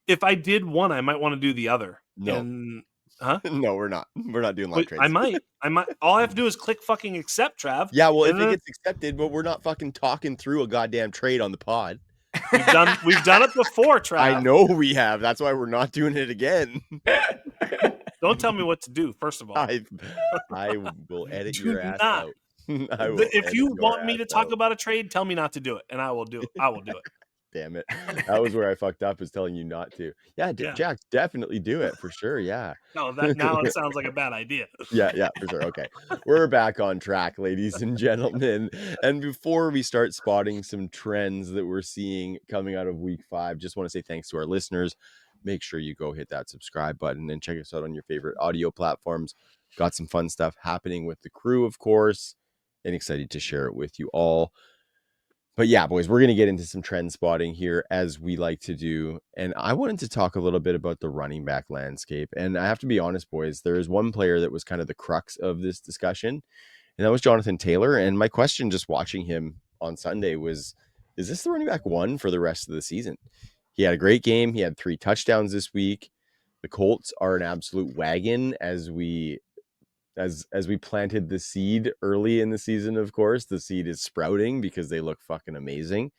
if I did one, I might want to do the other. No. And huh? No, we're not. We're not doing live I trades. might. All I have to do is click fucking accept, Trav. Yeah, well, if And it then gets accepted, but we're not fucking talking through a goddamn trade on the pod. we've done it before, Trav. I know we have. That's why we're not doing it again. Don't tell me what to do, first of all. I will edit Do your ass not. out. I will If edit you your want me ass to talk out. about a trade, tell me not to do it, and I will do it. I will do it. Damn it. That was where I fucked up, is telling you not to. Yeah, Yeah. Jack, definitely do it for sure. Yeah. No, that now it sounds like a bad idea. Yeah, for sure. Okay. We're back on track, ladies and gentlemen. And before we start spotting some trends that we're seeing coming out of week 5, just want to say thanks to our listeners. Make sure you go hit that subscribe button and check us out on your favorite audio platforms. Got some fun stuff happening with the crew, of course, and excited to share it with you all. But yeah, boys, we're going to get into some trend spotting here, as we like to do. And I wanted to talk a little bit about the running back landscape. And I have to be honest, boys, there is one player that was kind of the crux of this discussion, and that was Jonathan Taylor. And my question, just watching him on Sunday, was, is this the running back 1 for the rest of the season? He had a great game. He had 3 touchdowns this week. The Colts are an absolute wagon, as we planted the seed early in the season. Of course, the seed is sprouting because they look fucking amazing.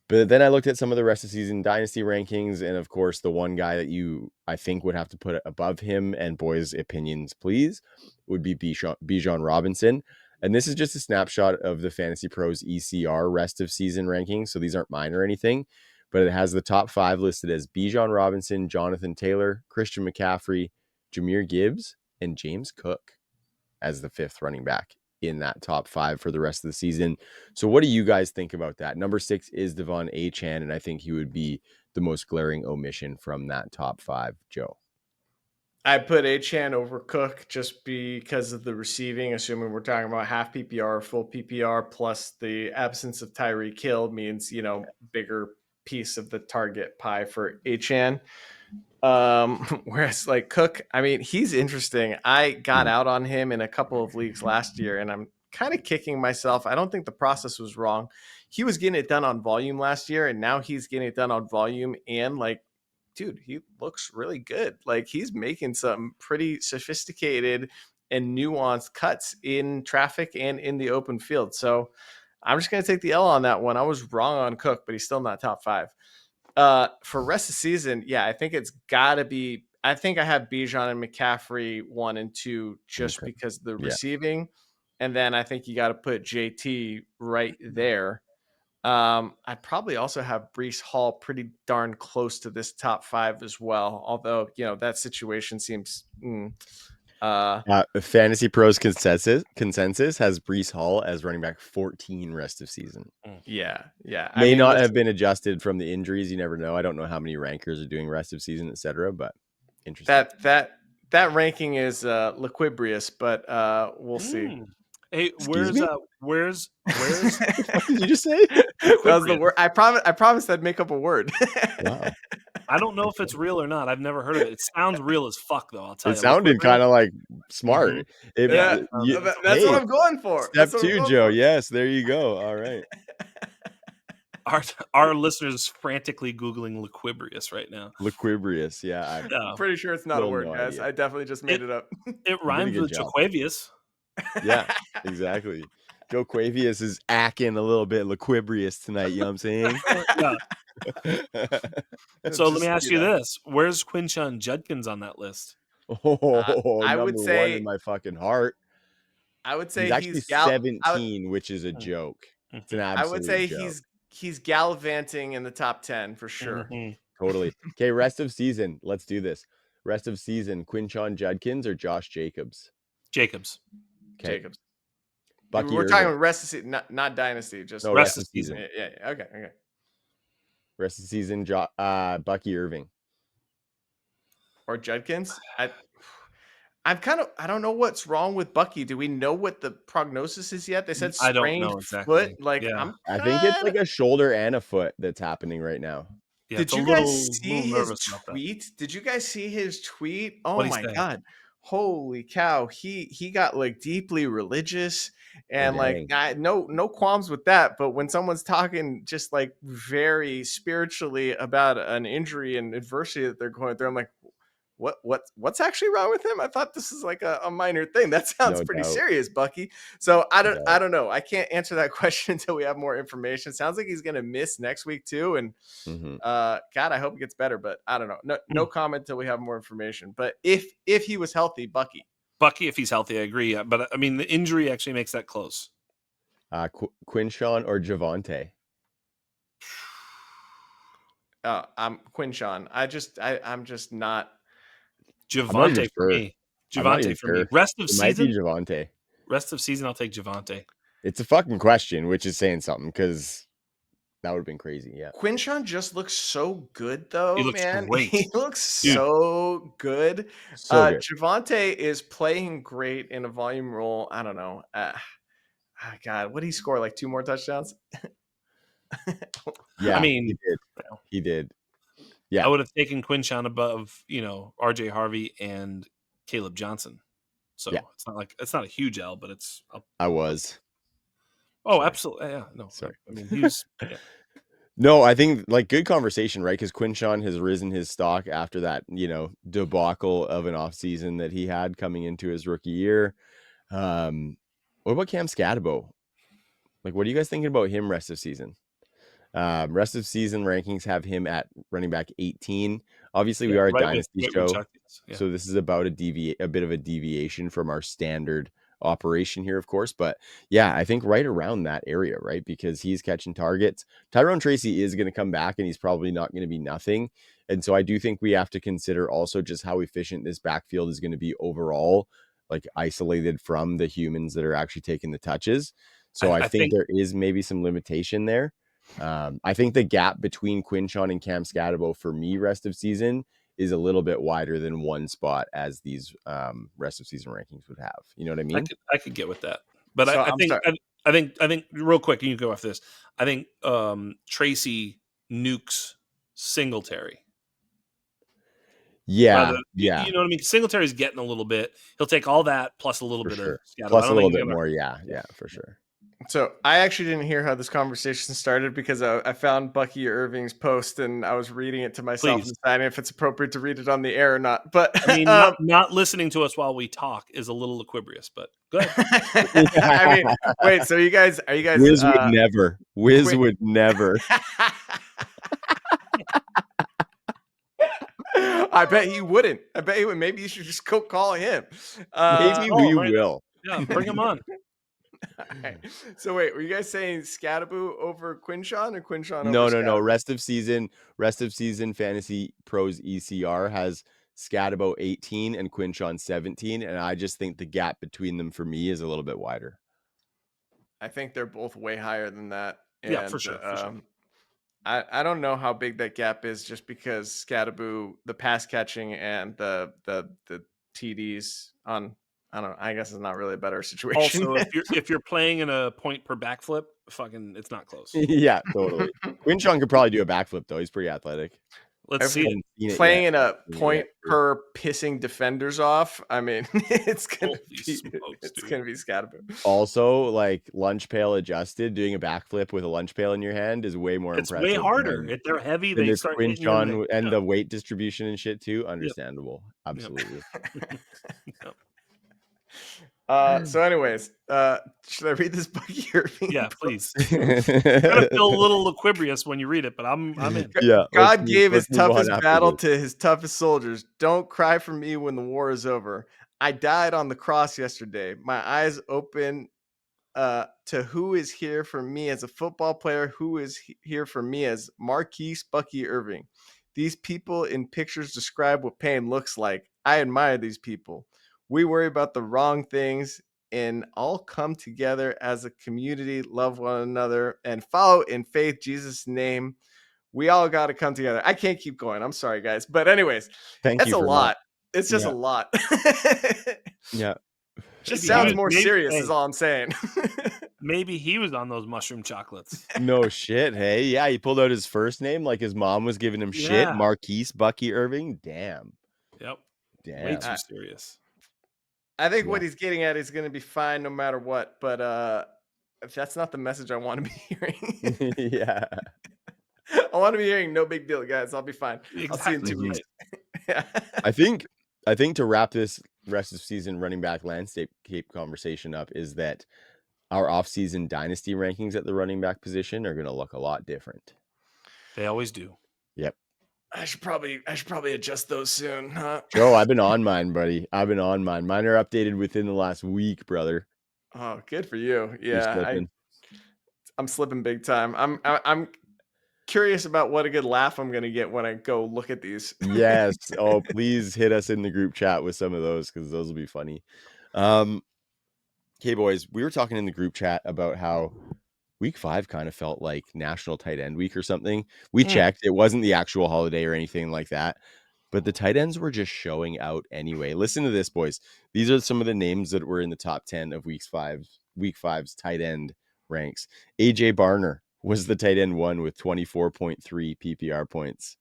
But then I looked at some of the rest of the season Dynasty rankings, and of course, the one guy that I think would have to put it above him, and boys' opinions, please, would be Bijan Robinson. And this is just a snapshot of the Fantasy Pros ECR rest of season rankings, so these aren't mine or anything, but it has the top 5 listed as Bijan Robinson, Jonathan Taylor, Christian McCaffrey, Jahmyr Gibbs, and James Cook as the 5th running back in that top 5 for the rest of the season. So what do you guys think about that? Number 6 is Devon Achane, and I think he would be the most glaring omission from that top 5. Joe? I put Achane over Cook just because of the receiving, assuming we're talking about half PPR or full PPR, plus the absence of Tyreek Hill means, bigger piece of the target pie for Achane. Whereas like Cook, I mean, he's interesting. I got out on him in a couple of leagues last year, and I'm kind of kicking myself. I don't think the process was wrong. He was getting it done on volume last year, and now he's getting it done on volume. And like, dude, he looks really good. Like he's making some pretty sophisticated and nuanced cuts in traffic and in the open field. So I'm just going to take the L on that one. I was wrong on Cook, but he's still not top 5. For rest of the season, yeah, I think it's got to be. I think I have Bijan and McCaffrey 1 and 2 just because of the receiving, and then I think you got to put JT right there. I'd probably also have Breece Hall pretty darn close to this top 5 as well. Although that situation seems Fantasy Pros consensus has Breece Hall as running back 14 rest of season. Yeah. I May mean, not listen, have been adjusted from the injuries. You never know. I don't know how many rankers are doing rest of season, etc. But interesting. that ranking is liquibrious, but we'll see. Hey, Excuse me? where's What did you just say? That was the Liquibrious? word. I promised I'd make up a word. Wow. I don't know if it's real or not. I've never heard of it. It sounds real as fuck, though. I'll tell It you. sounded Liquibrious? kind of like smart. Mhm. If Yeah, Yeah, it sounds- that's what hey, I'm going for. step That's what I'm 2, going Joe. for. Yes, there you go. All right. our listeners frantically googling liquibrious right now. Liquibrious. Yeah, I I'm pretty sure it's not a still word, no guys. idea. I definitely just made it up. It You did a rhymes good with job. Jaquavius. Yeah, exactly. Joe Quavius is acting a little bit liquibrious tonight. You know what I'm saying? Yeah. So let me Just, ask you this: where's Quinshon Judkins on that list? Oh, I would number one in say my fucking heart. He's actually he's 17, which is a joke. It's an Mhm. I would absolute say joke. he's gallivanting in the top 10 for sure. Mhm. Totally. Okay, rest of season. Let's do this. Rest of season, Quinshon Judkins or Josh Jacobs? Jacobs. Okay. Jacobs. Bucky We're talking Irving. rest of season, not dynasty. Just No, Rest rest of of season. season. Yeah. Okay. Rest of season, Bucky Irving. Or Judkins. I don't know what's wrong with Bucky. Do we know what the prognosis is yet? They said I don't sprained know exactly. foot. Like Yeah. I'm I think it's kind like a shoulder and a foot that's happening right now. Yeah. It's Did a you guys little see his nervous about that. tweet? Did you guys see his tweet? Oh What'd he my say? god. Holy cow. He got like deeply religious and like dang. no qualms with that, but when someone's talking just like very spiritually about an injury and adversity that they're going through, I'm like what's actually wrong with him? I thought this is like a minor thing. That sounds No pretty doubt. serious, Bucky. So I No doubt. don't know. I can't answer that question until we have more information. Sounds like he's gonna miss next week too. And Mm-hmm. God, I hope it gets better, but I don't know. No comment till we have more information. But if he was healthy, Bucky. Bucky, if he's healthy, I agree. But I mean, the injury actually makes that close. Quinshon or Javante? I'm Quinshon. I'm just not. I'm not even Javante for sure. me. I'm not Javante even for me. sure. Rest of It might be season. Javante. Rest of season, I'll take Javante. It's a fucking question, which is saying something because that would have been crazy. Yeah. Quinshon just looks so good, though, He looks man. great. He looks Dude. so good. So good. Javante is playing great in a volume role. I don't know. God, what did he score? Like 2 more touchdowns? Yeah, I mean, he did. He did. Yeah. I would have taken Quinshon above, RJ Harvey and Caleb Johnson. So Yeah. it's not a huge L, but it's. I was. Oh, Sorry. absolutely. Yeah. No, Sorry. I mean, he's. Yeah. No, I think like good conversation, right? Because Quinshon has risen his stock after that, debacle of an offseason that he had coming into his rookie year. What about Cam Scatabo? Like, what are you guys thinking about him rest of season? Rest of season rankings have him at running back 18. Obviously, we are a dynasty where show, Chuck is. Yeah. so this is about a bit of a deviation from our standard operation here, of course. But yeah, I think right around that area, right? Because he's catching targets. Tyrone Tracy is going to come back, and he's probably not going to be nothing. And so I do think we have to consider also just how efficient this backfield is going to be overall, like isolated from the humans that are actually taking the touches. So I think there is maybe some limitation there. I think the gap between Quinshon and Cam Scatabo for me rest of season is a little bit wider than one spot as these rest of season rankings would have. You know what I mean? I could get with that, but So I think real quick, you can go off this. I think Tracy nukes Singletary. Yeah, You know what I mean? Singletary's getting a little bit. He'll take all that plus a little for bit sure. of Scatabo. Plus a little bit more. Yeah, for sure. So I actually didn't hear how this conversation started because I found Bucky Irving's post and I was reading it to myself and deciding if it's appropriate to read it on the air or not. But I mean, not listening to us while we talk is a little equilibrious, but go ahead. I mean, wait. So are you guys? Wiz would never. Wiz would never. I bet he wouldn't. I bet he would. Maybe you should just go call him. Maybe we will. Yeah, bring him on. Right. So wait, were you guys saying Scatabo over Quinshon or Quinshon over No. Scatabo? Rest of season Fantasy Pros ECR has Scatabo 18, and Quinshon 17. And I just think the gap between them for me is a little bit wider. I think they're both way higher than that. Yeah, for sure. I don't know how big that gap is, just because Scattaboo, the pass catching and the TDs on, I don't know, I guess it's not really a better situation. Also, if you're playing in a point per backflip, fucking, it's not close. Yeah, totally. Quinshon could probably do a backflip though. He's pretty athletic. Let's see it. Playing in a point per pissing defenders off, I mean, it's gonna be Scattaboo. Also, like lunch pail adjusted, doing a backflip with a lunch pail in your hand is way more It's impressive. way harder. They're heavy. They start hitting you Quinshon and the weight distribution and shit too. Understandable. Yep. Absolutely. Yep. So anyways, should I read this Bucky Irving? Yeah, please. Gotta feel a little equilibrious when you read it, but I'm in. Yeah. God gave his toughest battle to his toughest soldiers. Don't cry for me when the war is over. I died on the cross yesterday. My eyes open to who is here for me as a football player, who is here for me as Marquise Bucky Irving. These people in pictures describe what pain looks like. I admire these people. We worry about the wrong things and all come together as a community, love one another, and follow in faith Jesus' name. We all got to come together. I can't keep going. I'm sorry, guys. But anyways, that's a lot. It's just a lot. Yeah. Just sounds more serious is all I'm saying. Maybe he was on those mushroom chocolates. No shit. Hey, yeah, he pulled out his first name like his mom was giving him shit. Marquise Bucky Irving. Damn. Yep. Damn. Way too serious. I think what he's getting at is going to be fine no matter what, but if that's not the message I want to be hearing. Yeah. I want to be hearing no big deal, guys. I'll be fine. Exactly. I'll see you in 2 weeks. Yeah. I think to wrap this rest of season running back landscape conversation up is that our off-season dynasty rankings at the running back position are going to look a lot different. They always do. Yep. I should probably adjust those soon, huh? Joe, I've been on mine, buddy. I've been on mine. Mine are updated within the last week, brother. Oh, good for you. Yeah, I'm slipping big time. I'm curious about what a good laugh I'm gonna get when I go look at these. Yes. Oh, please hit us in the group chat with some of those, because those will be funny. Okay, boys, we were talking in the group chat about how week 5 kind of felt like National Tight End Week or something. We checked. It wasn't the actual holiday or anything like that, but the tight ends were just showing out anyway. Listen to this, boys. These are some of the names that were in the top 10 of week 5's tight end ranks. AJ Barner was the tight end 1 with 24.3 PPR points.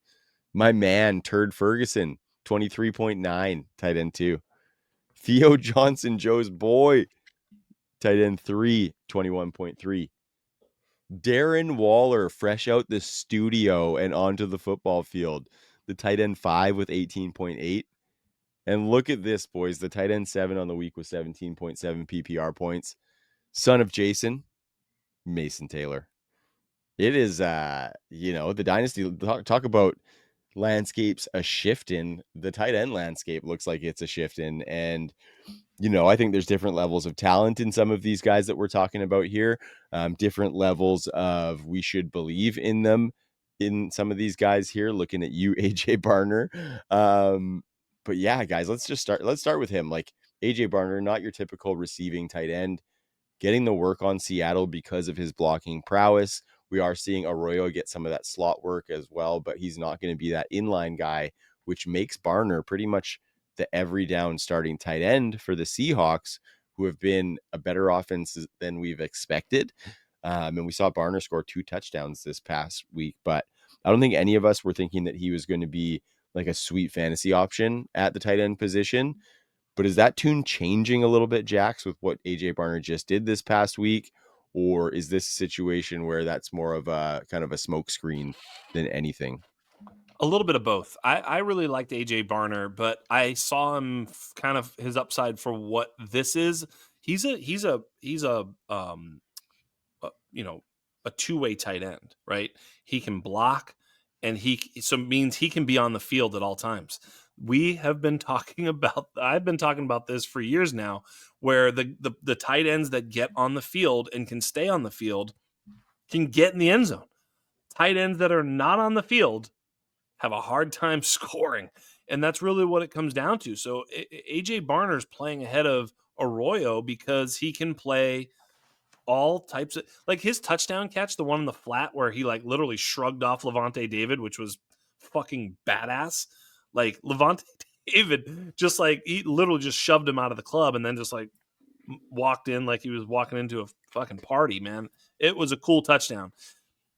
My man, Turd Ferguson, 23.9, tight end 2. Theo Johnson, Joe's boy, tight end 3, 21.3. Darren Waller, fresh out the studio and onto the football field, the tight end 5 with 18.8. And look at this, boys. The tight end 7 on the week with 17.7 PPR points. Son of Jason, Mason Taylor. It is, the dynasty. Talk about landscapes a shift in. The tight end landscape looks like it's a shift in. And I think there's different levels of talent in some of these guys that we're talking about here. Different levels of we should believe in them in some of these guys here. Looking at you, AJ Barner. But yeah, guys, let's start with him. Like AJ Barner, not your typical receiving tight end, getting the work on Seattle because of his blocking prowess. We are seeing Arroyo get some of that slot work as well, but he's not going to be that inline guy, which makes Barner pretty much the every down starting tight end for the Seahawks, who have been a better offense than we've expected. And we saw Barner score 2 touchdowns this past week, but I don't think any of us were thinking that he was going to be like a sweet fantasy option at the tight end position. But is that tune changing a little bit, Jax, with what AJ Barner just did this past week? Or is this a situation where that's more of a kind of a smoke screen than anything? A little bit of both. I really liked AJ Barner, but I saw him kind of his upside for what this is. He's a two-way tight end, right? He can block, and means he can be on the field at all times. I've been talking about this for years now, where the tight ends that get on the field and can stay on the field can get in the end zone. Tight ends that are not on the field have a hard time scoring. And that's really what it comes down to. So AJ Barner's playing ahead of Arroyo because he can play all types of, like his touchdown catch, the one in the flat where he like literally shrugged off Levante David, which was fucking badass. Like Levante David just like he literally just shoved him out of the club and then just like walked in like he was walking into a fucking party, man. It was a cool touchdown.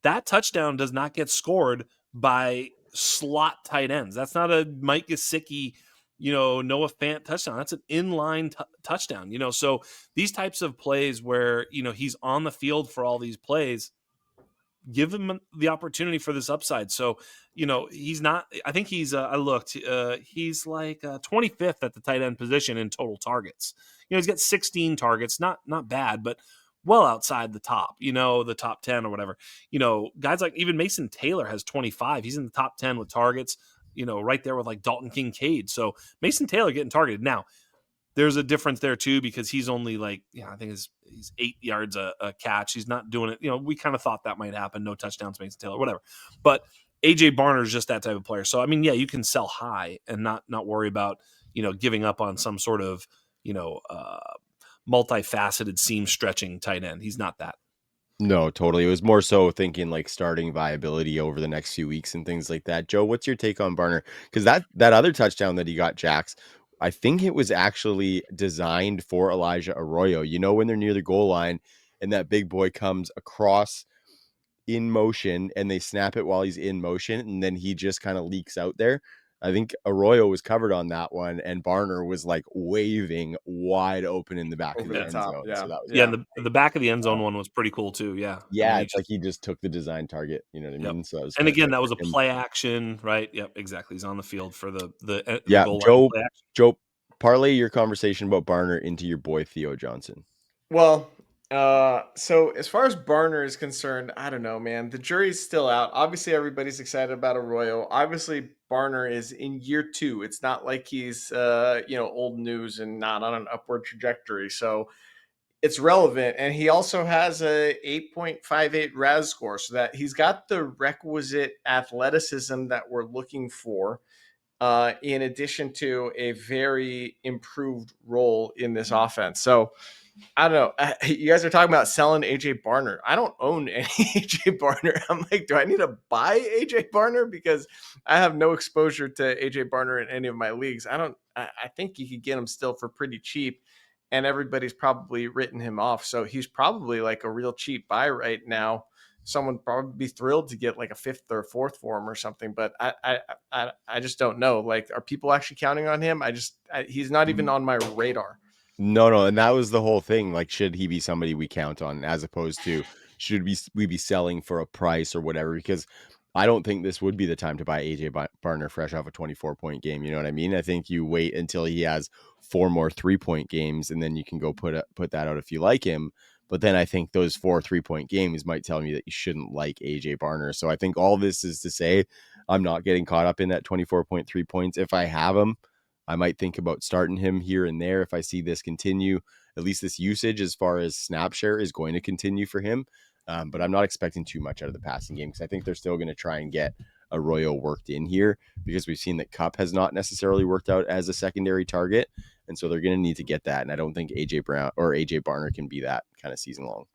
That touchdown does not get scored by slot tight ends. That's not a Mike Gesicki, Noah Fant touchdown. That's an inline touchdown, So these types of plays where, he's on the field for all these plays, give him the opportunity for this upside. So, he's not, I think he's, I looked, he's like 25th at the tight end position in total targets. He's got 16 targets, not bad, but well outside the top, the top 10 or whatever. Guys like even Mason Taylor has 25. He's in the top 10 with targets, right there with like Dalton Kincaid. So Mason Taylor getting targeted. Now, there's a difference there too, because he's only like, I think he's 8 yards a catch. He's not doing it. We kind of thought that might happen. No touchdowns, Mason Taylor, whatever. But AJ Barner is just that type of player. So, I mean, yeah, you can sell high and not worry about, giving up on some sort of, multifaceted seam stretching tight end. He's not that. No, totally. It was more so thinking like starting viability over the next few weeks and things like that. Joe, what's your take on Barner? Because that other touchdown that he got, Jax, I think it was actually designed for Elijah Arroyo. When they're near the goal line and that big boy comes across in motion and they snap it while he's in motion and then he just kind of leaks out there. I think Arroyo was covered on that one and Barner was like waving wide open in the back Over of the the end top, zone. yeah. So that was And the back of the end zone one was pretty cool too. Yeah. yeah, I mean, it's like he just took the design target. You know what I Yep. mean? So And again, that was a play action, right? Yep, exactly. He's on the field for the goal line play action. Joe, parlay your conversation about Barner into your boy Theo Johnson. Well, so as far as Barner is concerned, I don't know, man. The jury's still out. Obviously, everybody's excited about Arroyo. Obviously, Barner is in year 2. It's not like he's old news and not on an upward trajectory. So it's relevant, and he also has a 8.58 RAS score, so that he's got the requisite athleticism that we're looking for. In addition to a very improved role in this offense. So I don't know. You guys are talking about selling AJ Barner. I don't own any AJ Barner. I'm like, do I need to buy AJ Barner? Because I have no exposure to AJ Barner in any of my leagues. I think you could get him still for pretty cheap, and everybody's probably written him off. So he's probably like a real cheap buy right now. Someone probably be thrilled to get like a 5th or 4th for him or something. But I just don't know. Like, are people actually counting on him? He's not even on my radar. No, and that was the whole thing. Like, should he be somebody we count on, as opposed to should we be selling for a price or whatever? Because I don't think this would be the time to buy AJ Barner fresh off a 24-point game. You know what I mean? I think you wait until he has 4 more 3-point games, and then you can go put that out if you like him. But then I think those 4 3-point games might tell me that you shouldn't like AJ Barner. So I think all this is to say I'm not getting caught up in that 24.3 points. If I have him, I might think about starting him here and there if I see this continue. At least this usage as far as snap share is going to continue for him. But I'm not expecting too much out of the passing game because I think they're still going to try and get Arroyo worked in here because we've seen that Kupp has not necessarily worked out as a secondary target. And so they're going to need to get that. And I don't think AJ Barner can be that kind of season long.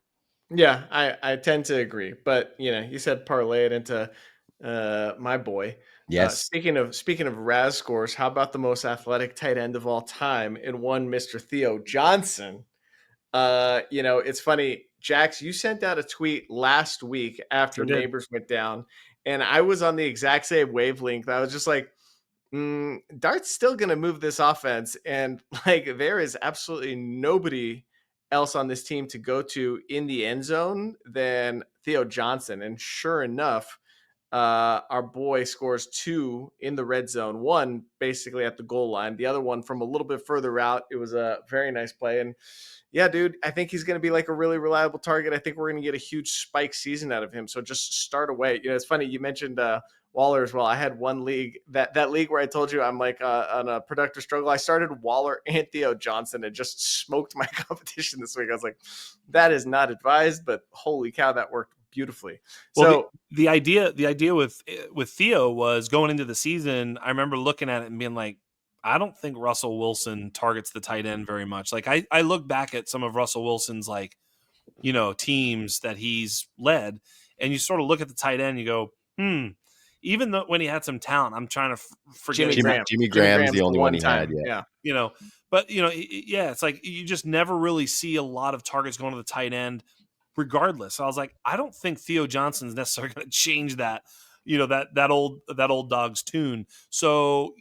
Yeah, I tend to agree. But, you said parlay it into my boy. Yes. Speaking of RAS scores, how about the most athletic tight end of all time in one Mr. Theo Johnson? It's funny, Jax, you sent out a tweet last week after Neighbors went down, and I was on the exact same wavelength. I was just like, Dart's still going to move this offense, and like there is absolutely nobody else on this team to go to in the end zone than Theo Johnson. And sure enough, our boy scores 2 in the red zone, 1 basically at the goal line, the other one from a little bit further out. It was a very nice play. And yeah, dude, I think he's going to be like a really reliable target. I think we're going to get a huge spike season out of him. So just start away. It's funny. You mentioned Waller as well. I had one league, that league where I told you I'm like on a productive struggle. I started Waller and Theo Johnson and just smoked my competition this week. I was like, that is not advised, but holy cow, that worked beautifully. Well, So the idea with Theo was going into the season. I remember looking at it and being like, I don't think Russell Wilson targets the tight end very much. Like I look back at some of Russell Wilson's teams that he's led, and you sort of look at the tight end, and you go, even though when he had some talent, I'm trying to forget Jimmy exactly. Graham. Jimmy Jimmy Graham's Graham's the only the one one he had. time. Yeah. But yeah, it's like you just never really see a lot of targets going to the tight end regardless. I was like, I don't think Theo Johnson's necessarily going to change that, that old dog's tune. So,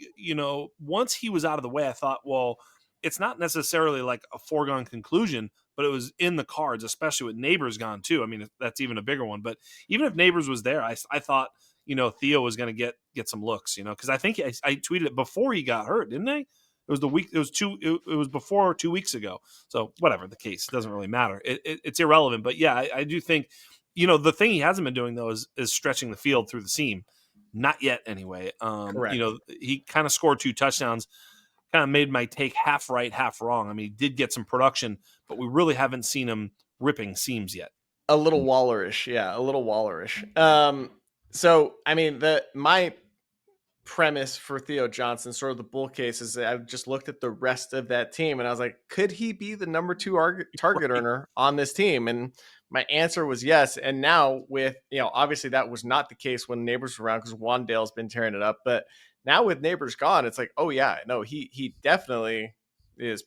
once he was out of the way, I thought, well, it's not necessarily like a foregone conclusion, but it was in the cards, especially with Neighbors gone too. I mean, that's even a bigger one. But even if Neighbors was there, I thought, Theo was going to get some looks, because I think I tweeted it before he got hurt, didn't I? It was the week. It was it was before 2 weeks ago. So whatever the case, it doesn't really matter. It's irrelevant. But yeah, I do think, the thing he hasn't been doing though is stretching the field through the seam. Not yet, anyway. Correct. He kind of scored 2 touchdowns. Kind of made my take half right, half wrong. I mean, he did get some production, but we really haven't seen him ripping seams yet. A little Wallerish, yeah, a little Wallerish. So I mean, my premise for Theo Johnson, sort of the bull case, is that I just looked at the rest of that team and I was like, could he be the number 2 target earner on this team? And my answer was yes. And now with, obviously that was not the case when Neighbors were around because Wandale's been tearing it up. But now with Neighbors gone, it's like, oh yeah, no, he definitely is,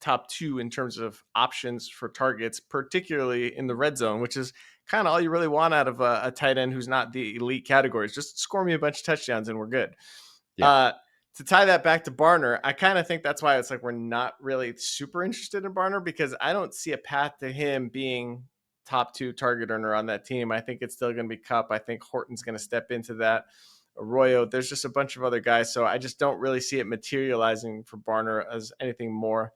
top 2 in terms of options for targets, particularly in the red zone, which is kind of all you really want out of a tight end who's not the elite categories. Just score me a bunch of touchdowns and we're good. Yeah. To tie that back to Barner, I kind of think that's why it's like we're not really super interested in Barner, because I don't see a path to him being top 2 target earner on that team. I think it's still going to be Kupp. I think Horton's going to step into that. Arroyo, there's just a bunch of other guys. So I just don't really see it materializing for Barner as anything more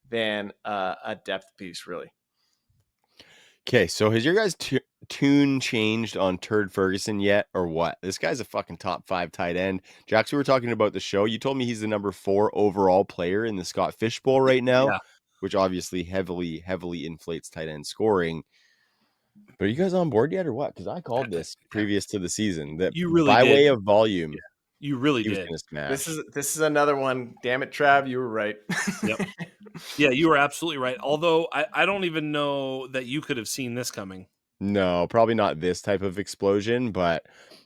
than a depth piece, really. Okay, so has your guys' tune changed on Turd Ferguson yet, or what? This guy's a fucking top 5 tight end. Jax, we were talking about the show. You told me he's the number 4 overall player in the Scott Fish Bowl right now, Yeah. which obviously heavily inflates tight end scoring. But are you guys on board yet, or what? Because I called this previous to the season that You really by did. way of volume, you really he was did. going to smash. This is another one. Damn it, Trav, you were right. Yep. Yeah, you were absolutely right. Although I don't even know that you could have seen this coming. No, probably not this type of explosion, but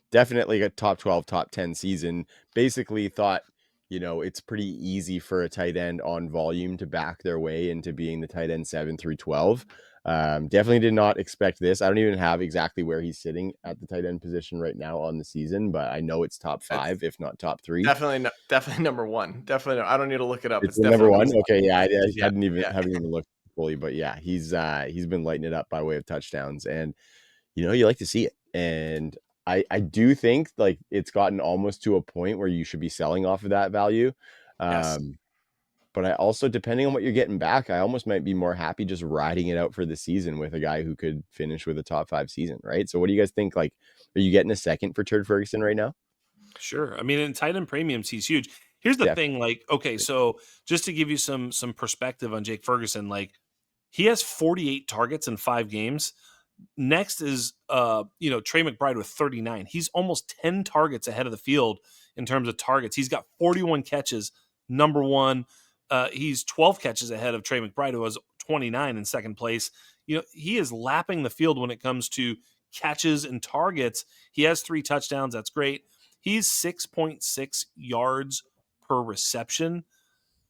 definitely a top 12, top 10 season. Basically thought, it's pretty easy for a tight end on volume to back their way into being the tight end 7 through 12. Definitely did not expect this. I don't even have exactly where he's sitting at the tight end position right now on the season, but I know it's top 5, if not top 3. Definitely number 1. Definitely. I don't need to look it up. It's number definitely 1. Okay, yeah, I haven't yeah. even looked fully, but yeah, he's been lighting it up by way of touchdowns, and you like to see it. And I do think like it's gotten almost to a point where you should be selling off of that value. Yes. But I also, depending on what you're getting back, I almost might be more happy just riding it out for the season with a guy who could finish with a top 5 season, right? So what do you guys think? Like, are you getting a second for Turd Ferguson right now? Sure. I mean, in tight end premiums, he's huge. Here's the thing, like, okay, so just to give you some perspective on Jake Ferguson, like he has 48 targets in 5 games. Next is Trey McBride with 39. He's almost 10 targets ahead of the field in terms of targets. He's got 41 catches, number 1. He's 12 catches ahead of Trey McBride, who was 29 in second place. He is lapping the field when it comes to catches and targets. He has 3 touchdowns. That's great. He's 6.6 yards per reception.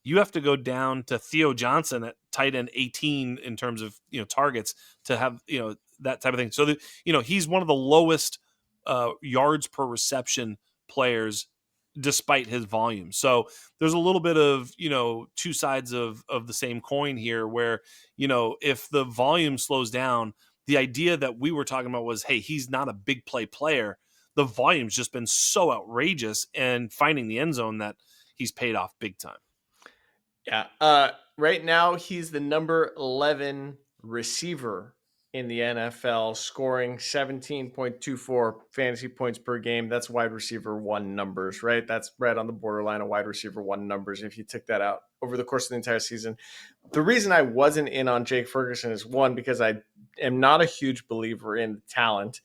You have to go down to Theo Johnson at tight end 18 in terms of targets to have that type of thing. So he's one of the lowest yards per reception players despite his volume. So there's a little bit of 2 sides of the same coin here, where if the volume slows down, the idea that we were talking about was, hey, he's not a big play player. The volume's just been so outrageous, and finding the end zone that he's paid off big time. Yeah. Right now, he's the number 11 receiver in the NFL, scoring 17.24 fantasy points per game. That's wide receiver 1 numbers, right? That's right on the borderline of wide receiver 1 numbers if you took that out over the course of the entire season. The reason I wasn't in on Jake Ferguson is, 1, because I am not a huge believer in the talent.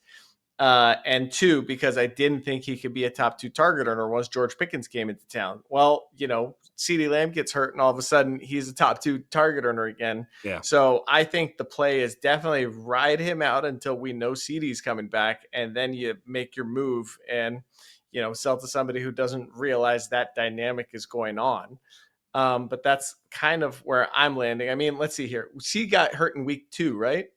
And 2, because I didn't think he could be a top 2 target earner once George Pickens came into town. Well, CeeDee Lamb gets hurt, and all of a sudden he's a top 2 target earner again. Yeah. So I think the play is definitely ride him out until we know CeeDee's coming back, and then you make your move and sell to somebody who doesn't realize that dynamic is going on. But that's kind of where I'm landing. I mean, let's see here. He got hurt in week 2, right?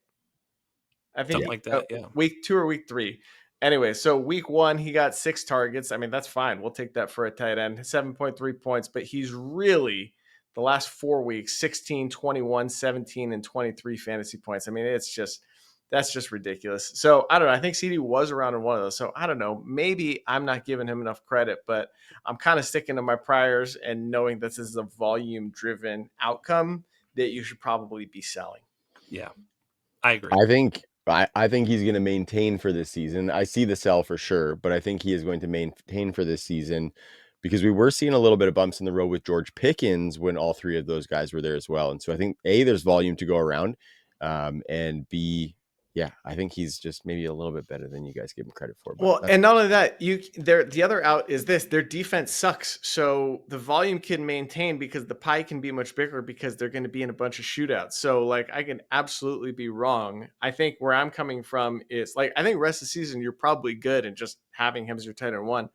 I think Something like that, yeah. Week 2 or week 3. Anyway, so week 1, he got 6 targets. I mean, that's fine. We'll take that for a tight end. 7.3 points, but he's really the last 4 weeks, 16, 21, 17, and 23 fantasy points. I mean, that's just ridiculous. So I don't know. I think CD was around in one of those. So I don't know. Maybe I'm not giving him enough credit, but I'm kind of sticking to my priors and knowing this is a volume driven outcome that you should probably be selling. Yeah, I agree. I think he's going to maintain for this season. I see the sell for sure, but I think he is going to maintain for this season because we were seeing a little bit of bumps in the road with George Pickens when all 3 of those guys were there as well. And so I think A, there's volume to go around, and B, yeah, I think he's just maybe a little bit better than you guys give him credit for. Well, and not only that, the other out is this: their defense sucks. So the volume can maintain because the pie can be much bigger because they're going to be in a bunch of shootouts. So like, I can absolutely be wrong. I think where I'm coming from is like, I think rest of the season you're probably good and just having him as your tight end 1.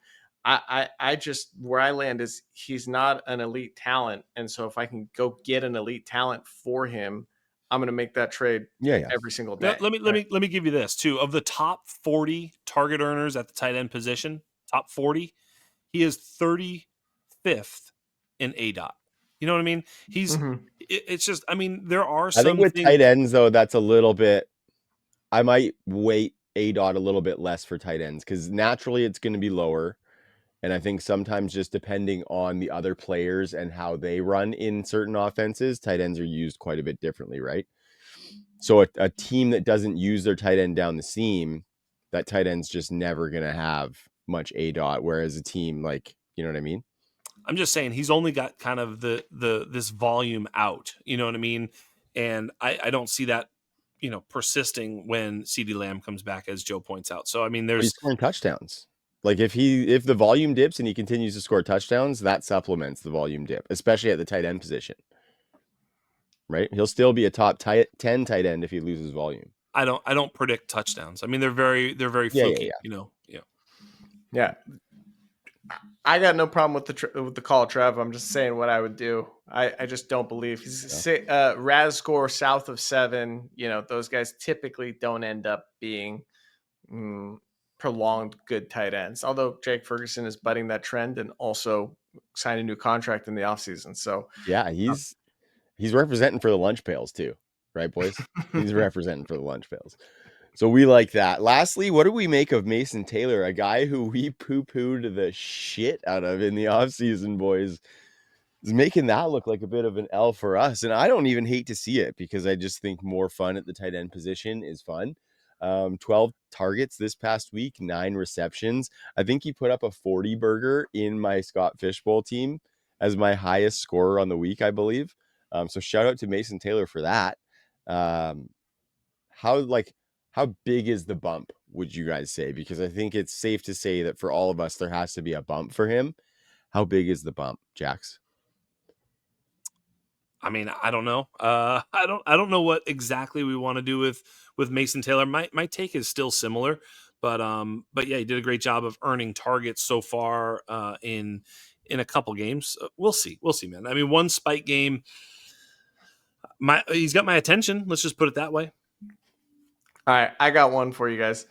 I just where I land is he's not an elite talent, and so if I can go get an elite talent for him, I'm going to make that trade every single day. Now, let me give you this too. Of the top 40 target earners at the tight end position, top 40, he is 35th in ADOT. You know what I mean? It's just, I mean, there are some I think with things... tight ends though, that's a little bit, I might weight ADOT a little bit less for tight ends because naturally it's going to be lower. And I think sometimes just depending on the other players and how they run in certain offenses, tight ends are used quite a bit differently, right? So a team that doesn't use their tight end down the seam, that tight end's just never going to have much ADOT. Whereas a team like, you know what I mean? I'm just saying he's only got kind of this volume out, you know what I mean? And I don't see that, persisting when CeeDee Lamb comes back, as Joe points out. So, I mean, He's scoring touchdowns. Like if the volume dips and he continues to score touchdowns, that supplements the volume dip, especially at the tight end position. Right? He'll still be a top 10 tight end if he loses volume. I don't predict touchdowns. I mean, they're very fluky, Yeah. I got no problem with the call, Trev. I'm just saying what I would do. I just don't believe RAS score south of 7. Those guys typically don't end up being prolonged good tight ends. Although Jake Ferguson is budding that trend and also signed a new contract in the offseason. So yeah, he's representing for the lunch pails too, right, boys? He's representing for the lunch pails. So we like that. Lastly, what do we make of Mason Taylor, a guy who we poo-pooed the shit out of in the offseason, boys? Is making that look like a bit of an L for us. And I don't even hate to see it because I just think more fun at the tight end position is fun. 12 targets this past week, 9 receptions. I think he put up a 40 burger in my Scott Fishbowl team as my highest scorer on the week, I believe. So shout out to Mason Taylor for that. How big is the bump, would you guys say? Because I think it's safe to say that for all of us, there has to be a bump for him. How big is the bump, Jax? I mean, I don't know. I don't know what exactly we want to do with Mason Taylor. My take is still similar, but yeah, he did a great job of earning targets so far in a couple games. We'll see, man. I mean, one spike game, he's got my attention. Let's just put it that way. All right, I got one for you guys.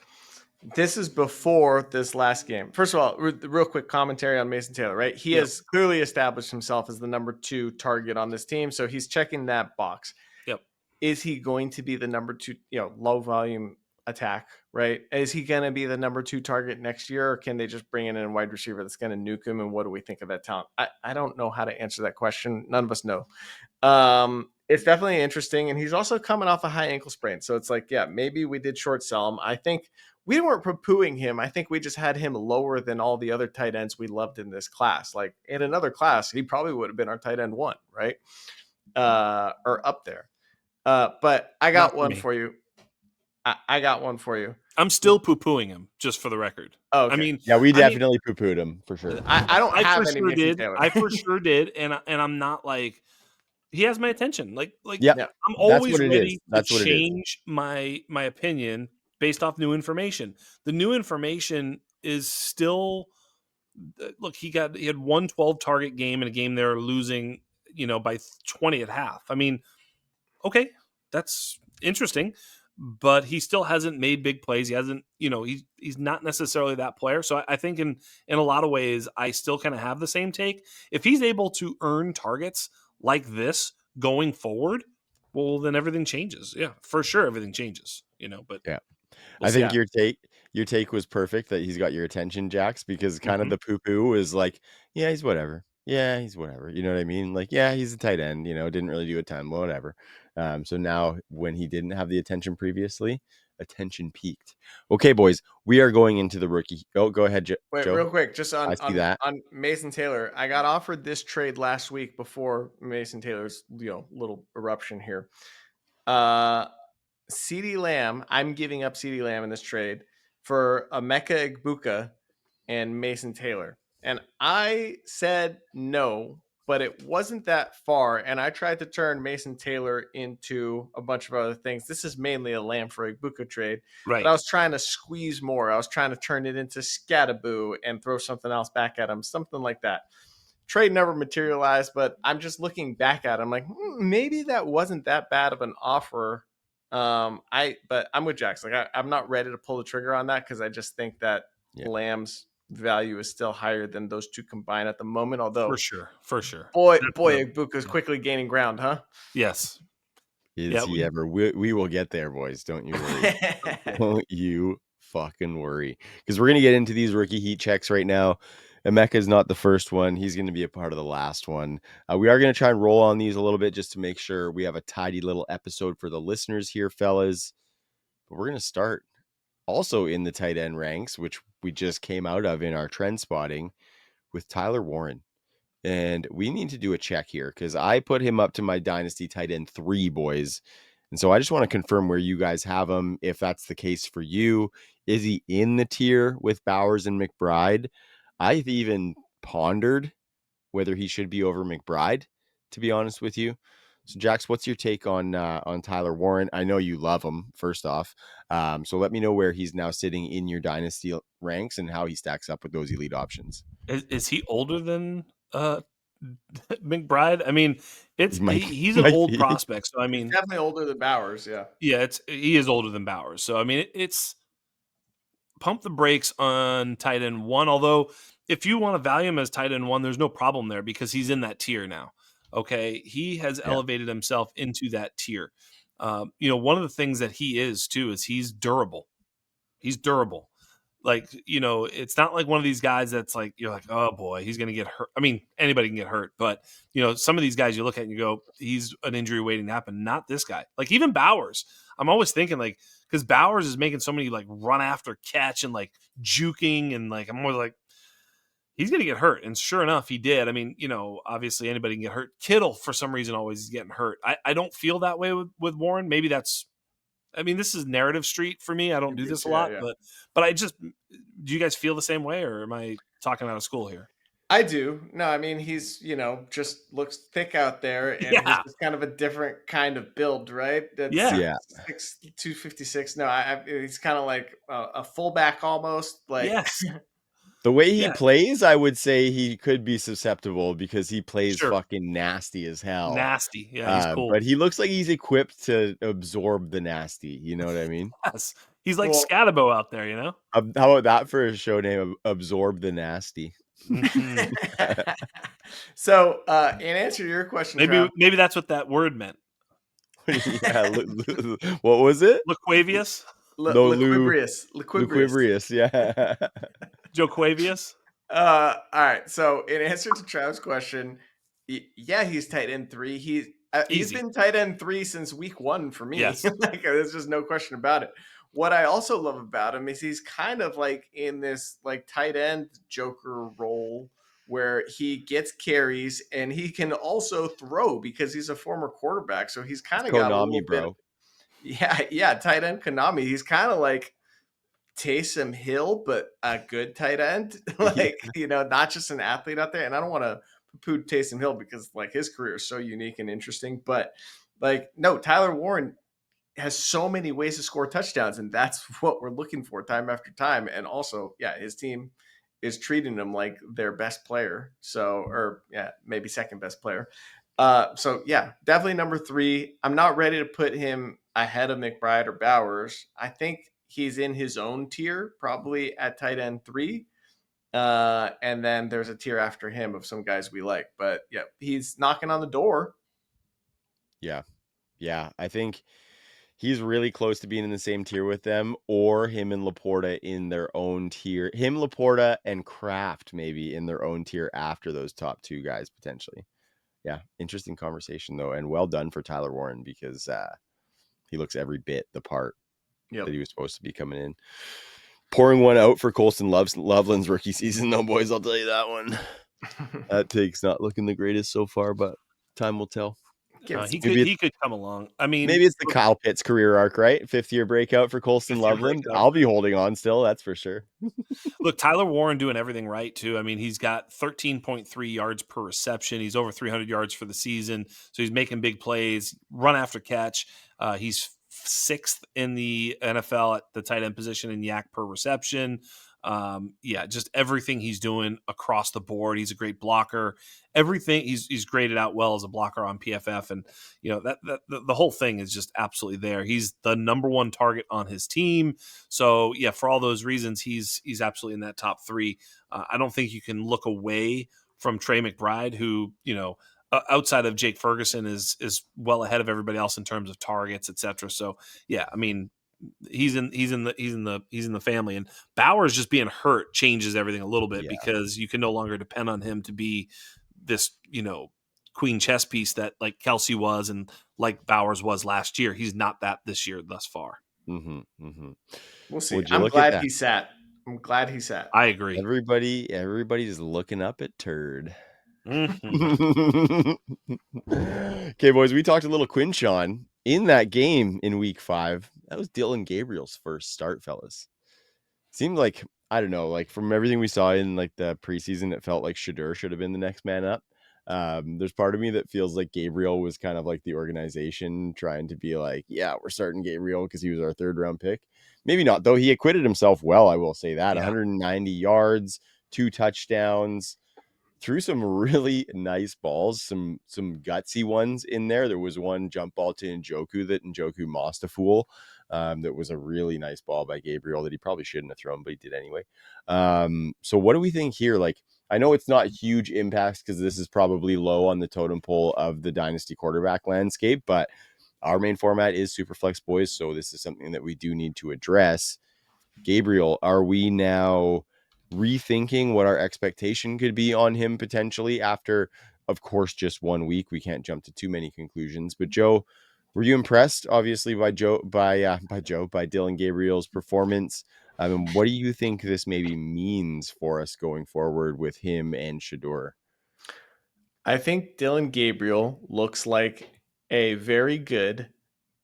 This is before this last game. First of all, real quick commentary on Mason Taylor, right? He has clearly established himself as the number 2 target on this team, so he's checking that box. Yep. Is he going to be the number 2, low volume attack, right? Is he going to be the number 2 target next year, or can they just bring in a wide receiver that's going to nuke him? And what do we think of that talent? I don't know how to answer that question. None of us know. It's definitely interesting, and he's also coming off a high ankle sprain, so it's like, yeah, maybe we did short sell him. I think we weren't poo-pooing him. I think we just had him lower than all the other tight ends we loved in this class. Like in another class, he probably would have been our tight end 1, right? Or up there. But I got one for you. I got one for you. I'm still poo-pooing him, just for the record. Oh, I okay. mean, Yeah, we I mean, definitely poo-pooed him for sure. I don't I have for any sure Mason did. Taylor. I for sure did, and I'm not like he has my attention. Like Yeah, Yeah. I'm that's always what it is. ready to That's what it is. change my opinion based off new information. The new information is still look. He had 112 target game in a game they were losing, by 20 at half. I mean, okay, that's interesting, but he still hasn't made big plays. He hasn't, he's not necessarily that player. So I think in a lot of ways, I still kind of have the same take. If he's able to earn targets like this going forward, well, then everything changes. Yeah, for sure, everything changes. But Yeah. we'll I see. think your take was perfect that he's got your attention, Jax, because kind of Mhm. the poo-poo is like, yeah, he's whatever. Yeah, he's whatever. You know what I mean? Like, yeah, he's a tight end, didn't really do a ton, whatever. So now when he didn't have the attention previously, attention peaked. Okay, boys, we are going into the rookie. Oh, go ahead, Wait, Joe. real quick, just I see that. on Mason Taylor. I got offered this trade last week before Mason Taylor's little eruption here. CeeDee Lamb, I'm giving up CeeDee Lamb in this trade for Emeka Egbuka and Mason Taylor. And I said no, but it wasn't that far. And I tried to turn Mason Taylor into a bunch of other things. This is mainly a Lamb for Egbuka trade, but I Right. was trying to squeeze more. I was trying to turn it into Scattaboo and throw something else back at him, something like that. Trade never materialized, but I'm just looking back at it. I'm like, maybe that wasn't that bad of an offer. But I'm with Jax. Like, I'm not ready to pull the trigger on that because I just think that Yeah. Lamb's value is still higher than those two combined at the moment. Although, For sure. For sure. boy, That's Egbuka is yeah. quickly gaining ground, huh? Yes. Is Yeah. he ever? We will get there, boys. Don't you worry. Don't you fucking worry. Because we're going to get into these rookie heat checks right now. Emeka is not the first one. He's going to be a part of the last one. We are going to try and roll on these a little bit just to make sure we have a tidy little episode for the listeners here, fellas. But we're going to start also in the tight end ranks, which we just came out of in our trend spotting with Tyler Warren. And we need to do a check here because I put him up to my Dynasty tight end 3, boys. And so I just want to confirm where you guys have him. If that's the case for you, is he in the tier with Bowers and McBride? I've even pondered whether he should be over McBride, to be honest with you. So, Jax, what's your take on Tyler Warren? I know you love him, first off. So let me know where he's now sitting in your Dynasty ranks and how he stacks up with those elite options. Is he older than McBride? I mean, He might, he's an might old be. prospect. So I He's mean, definitely older than Bowers. Yeah. yeah, he is older than Bowers. So I mean, it's pump the brakes on tight end 1. Although if you want to value him as tight end 1, there's no problem there because he's in that tier now. Okay, he has Yeah. elevated himself into that tier. One of the things that he is too is he's durable. He's durable. Like, it's not like one of these guys that's like, you're like, oh boy, he's going to get hurt. I mean, anybody can get hurt, but some of these guys you look at and you go, he's an injury waiting to happen. Not this guy. Like even Bowers, I'm always thinking like, because Bowers is making so many like run after catch and like juking and like, I'm always like, he's going to get hurt. And sure enough, he did. I mean, obviously anybody can get hurt. Kittle, for some reason, always is getting hurt. I don't feel that way with Warren. Maybe this is narrative street for me. I don't do this a lot, Yeah. but do you guys feel the same way, or am I talking out of school here? I do. No, I mean he's just looks thick out there, and he's Yeah. just kind of a different kind of build, right? That's Yeah. Yeah. 256. No, he's kind of like a fullback almost. Like Yes. The way he Yeah. plays, I would say he could be susceptible because he plays Sure. fucking nasty as hell. Nasty. Yeah, he's cool. But he looks like he's equipped to absorb the nasty. You know what I mean? Yes. He's like Well- Scatabo out there, How about that for a show name? Absorb the nasty. Mhm. So, in answer to your question, Trav, Maybe that's what that word meant. Yeah. What was it? Laquavius? Liquibrius. Liquibrius. Yeah. Joquavius? All right. So, in answer to Trav's question, yeah, he's tight end 3. He's Easy. been tight end 3 since week 1 for me. Yes. Like, there's just no question about it. What I also love about him is he's kind of like in this like tight end joker role where he gets carries and he can also throw because he's a former quarterback. So he's kind of got a Konami, little bit. bro. Yeah, tight end Konami. He's kind of like Taysom Hill, but a good tight end. Yeah. Like, not just an athlete out there. And I don't want to poo Taysom Hill because like his career is so unique and interesting. But like, no, Tyler Warren has so many ways to score touchdowns, and that's what we're looking for time after time. And also, yeah, his team is treating him like their best player. So, or yeah, maybe second best player. So yeah, definitely number 3. I'm not ready to put him ahead of McBride or Bowers. I think he's in his own tier, probably at tight end 3. And then there's a tier after him of some guys we like. But yeah, he's knocking on the door. Yeah. Yeah. I think he's really close to being in the same tier with them, or him and Laporta in their own tier. Him, Laporta, and Kraft maybe in their own tier after those top 2 guys potentially. Yeah, interesting conversation though, and well done for Tyler Warren because he looks every bit the part Yep. that he was supposed to be coming in. Pouring one out for Colston Loveland's rookie season though, boys. I'll tell you that one. That take's not looking the greatest so far, but time will tell. He could come along. I mean, Maybe it's the Kyle Pitts career arc, right? 5th-year breakout for Colston Loveland. breakout. I'll be holding on still, that's for sure. Look, Tyler Warren doing everything right too. I mean, he's got 13.3 yards per reception. He's over 300 yards for the season, so he's making big plays, run after catch. He's 6th in the NFL at the tight end position in yak per reception. Yeah, just everything he's doing across the board. He's a great blocker. Everything he's graded out well as a blocker on PFF, and that the whole thing is just absolutely there. He's the number 1 target on his team. So yeah, for all those reasons, he's absolutely in that top 3. I don't think you can look away from Trey McBride, who outside of Jake Ferguson is well ahead of everybody else in terms of targets, etc. So yeah, I mean, he's in the family, and Bowers just being hurt changes everything a little bit because you can no longer depend on him to be this queen chess piece that like Kelsey was and like Bowers was last year. He's not that this year thus far. We'll see. Would you I'm look glad at that? he sat. I'm glad he sat. I agree. Everybody's looking up at Turd. Mhm. Okay, boys, we talked a little Quinshawn in that game in week 5. That was Dylan Gabriel's first start, fellas. Seemed like, I don't know, like from everything we saw in like the preseason, it felt like Shedeur should have been the next man up. There's part of me that feels like Gabriel was kind of like the organization trying to be like, yeah, we're starting Gabriel because he was our 3rd round pick. Maybe not, though. He acquitted himself well, I will say that. 190 yards, 2 touchdowns, threw some really nice balls, some gutsy ones in there. There was one jump ball to Njoku that Njoku mossed a fool. That was a really nice ball by Gabriel that he probably shouldn't have thrown, but he did anyway. So what do we think here? Like, I know it's not huge impacts because this is probably low on the totem pole of the dynasty quarterback landscape, but our main format is Superflex, boys. So this is something that we do need to address. Gabriel, are we now rethinking what our expectation could be on him potentially after, of course, just 1 week? We can't jump to too many conclusions, but Joe, were you impressed obviously by Dylan Gabriel's performance? What do you think this maybe means for us going forward with him and Shedeur? I think Dylan Gabriel looks like a very good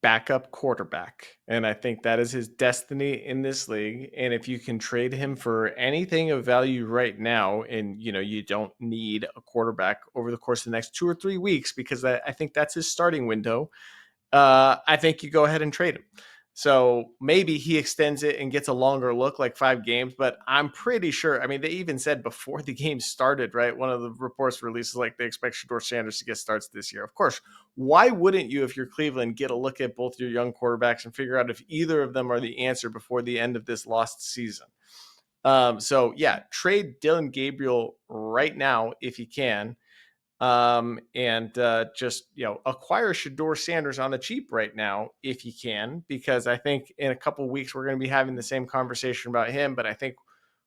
backup quarterback. And I think that is his destiny in this league. And if you can trade him for anything of value right now, and you don't need a quarterback over the course of the next 2 or 3 weeks, because I think that's his starting window, I think you go ahead and trade him. So maybe he extends it and gets a longer look, like 5 games, but I'm pretty sure. I mean, they even said before the game started, right? One of the reports releases like they expect Shedeur Sanders to get starts this year. Of course, why wouldn't you, if you're Cleveland, get a look at both your young quarterbacks and figure out if either of them are the answer before the end of this lost season? So yeah, trade Dylan Gabriel right now if you can. And just acquire Shedeur Sanders on the cheap right now if you can, because I think in a couple of weeks we're going to be having the same conversation about him. But I think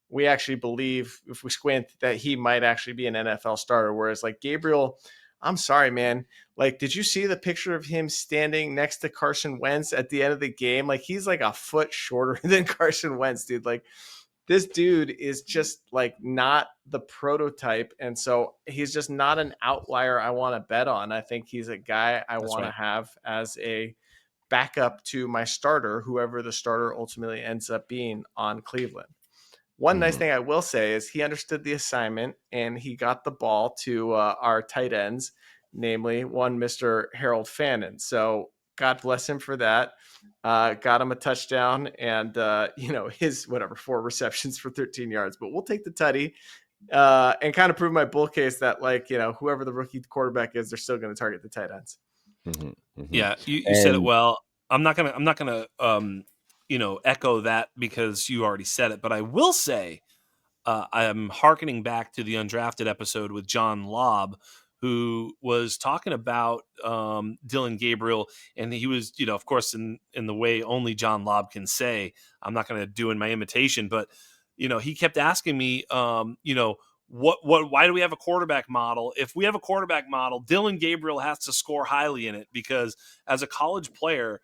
we actually believe, if we squint, that he might actually be an NFL starter. Whereas like Gabriel, I'm sorry, man. Like, did you see the picture of him standing next to Carson Wentz at the end of the game? Like, he's like a foot shorter than Carson Wentz, dude. Like, this dude is just like not the prototype. And so he's just not an outlier I want to bet on. I think he's a guy I want to have as a backup to my starter, whoever the starter ultimately ends up being on Cleveland. One nice thing I will say is he understood the assignment and he got the ball to our tight ends, namely one Mr. Harold Fannin. So God bless him for that. Got him a touchdown and, his 4 receptions for 13 yards. But we'll take the tutty and kind of prove my bull case that, whoever the rookie quarterback is, they're still going to target the tight ends. Yeah, you said it well. I'm not gonna echo that because you already said it, but I will say I'm hearkening back to the undrafted episode with John Lobb, who was talking about Dylan Gabriel, and he was, of course, in the way only John Lobb can say. I'm not going to do in my imitation, but he kept asking me, why do we have a quarterback model? If we have a quarterback model, Dylan Gabriel has to score highly in it because as a college player,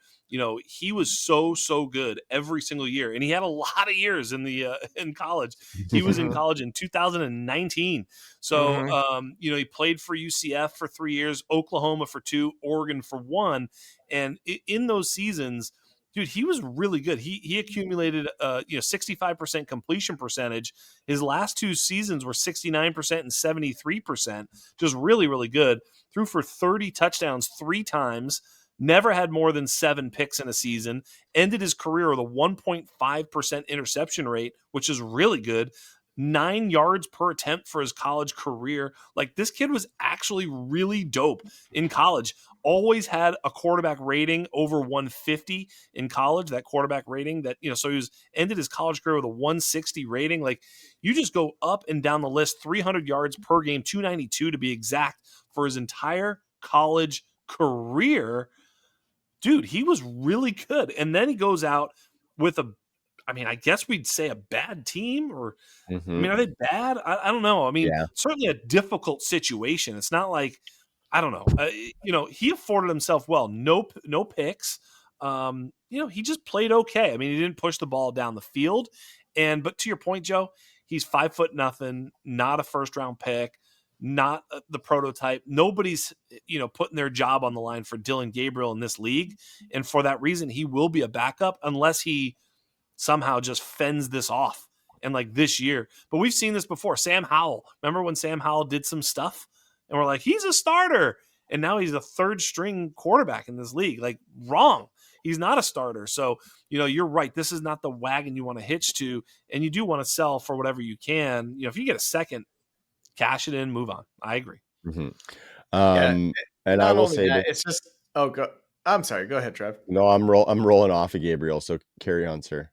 he was so good every single year, and he had a lot of years in college. He was in college in 2019, so he played for UCF for 3 years, Oklahoma for 2, Oregon for 1, and in those seasons, dude, he was really good. He accumulated 65% completion percentage. His last 2 seasons were 69% and 73%, just really, really good. Threw for 30 touchdowns 3 times, never had more than 7 picks in a season, ended his career with a 1.5% interception rate, which is really good. 9 yards per attempt for his college career. Like, this kid was actually really dope in college. Always had a quarterback rating over 150 in college, that quarterback rating that, so he ended his college career with a 160 rating. Like, you just go up and down the list, 300 yards per game, 292 to be exact, for his entire college career. Dude, he was really good. And then he goes out with I guess we'd say a bad team, or are they bad? I don't know. Certainly a difficult situation. It's not like, I don't know. He afforded himself well. No picks. He just played okay. He didn't push the ball down the field. But to your point, Joe, he's 5'0", not a first round pick, not the prototype. Nobody's, putting their job on the line for Dylan Gabriel in this league. And for that reason, he will be a backup unless he somehow just fends this off. And like this year, but we've seen this before. Sam Howell, remember when Sam Howell did some stuff and we're like, he's a starter, and now he's a 3rd string quarterback in this league? Like, wrong. He's not a starter. So, you're right. This is not the wagon you want to hitch to, and you do want to sell for whatever you can. If you get a second, cash it in, move on. I agree. And I will say that it's just, I'm sorry. Go ahead, Trev. No, I'm rolling off of Gabriel. So carry on, sir.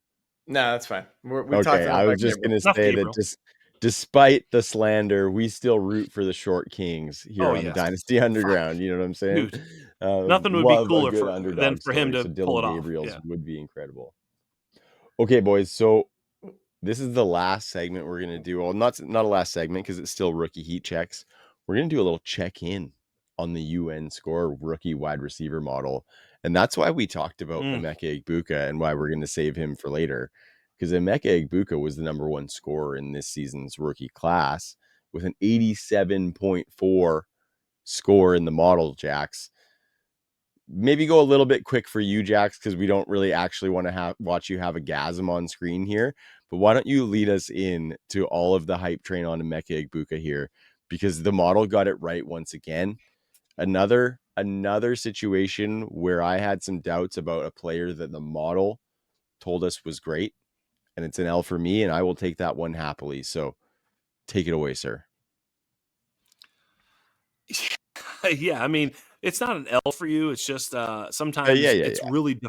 No, that's fine. Okay, I was just going to say that despite the slander, we still root for the short kings here on the Dynasty Underground. You know what I'm saying? Dude, nothing would be cooler than for him to so pull it Dylan Gabriel's would be incredible. Okay, boys. So this is the last segment we're going to do. Well, not a last segment because it's still rookie heat checks. We're going to do a little check-in on the UN score rookie wide receiver model. And that's why we talked about Emeka Egbuka and why we're going to save him for later. Because Emeka Egbuka was the number 1 scorer in this season's rookie class with an 87.4 score in the model, Jax. Maybe go a little bit quick for you, Jax, because we don't really actually want to watch you have a gasm on screen here. But why don't you lead us in to all of the hype train on Emeka Egbuka here? Because the model got it right once again. Another situation where I had some doubts about a player that the model told us was great, and it's an L for me, and I will take that one happily. So take it away, sir. Yeah, it's not an L for you. It's just sometimes really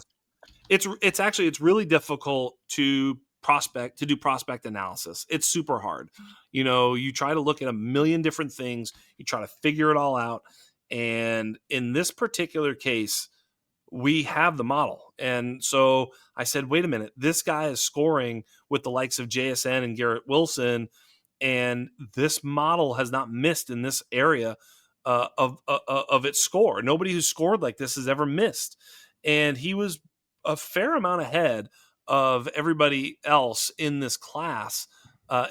it's really difficult to do prospect analysis. It's super hard. You try to look at a million different things, you try to figure it all out. And in this particular case, we have the model. And so I said, wait a minute, this guy is scoring with the likes of JSN and Garrett Wilson, and this model has not missed in this area of its score. Nobody who's scored like this has ever missed. And he was a fair amount ahead of everybody else in this class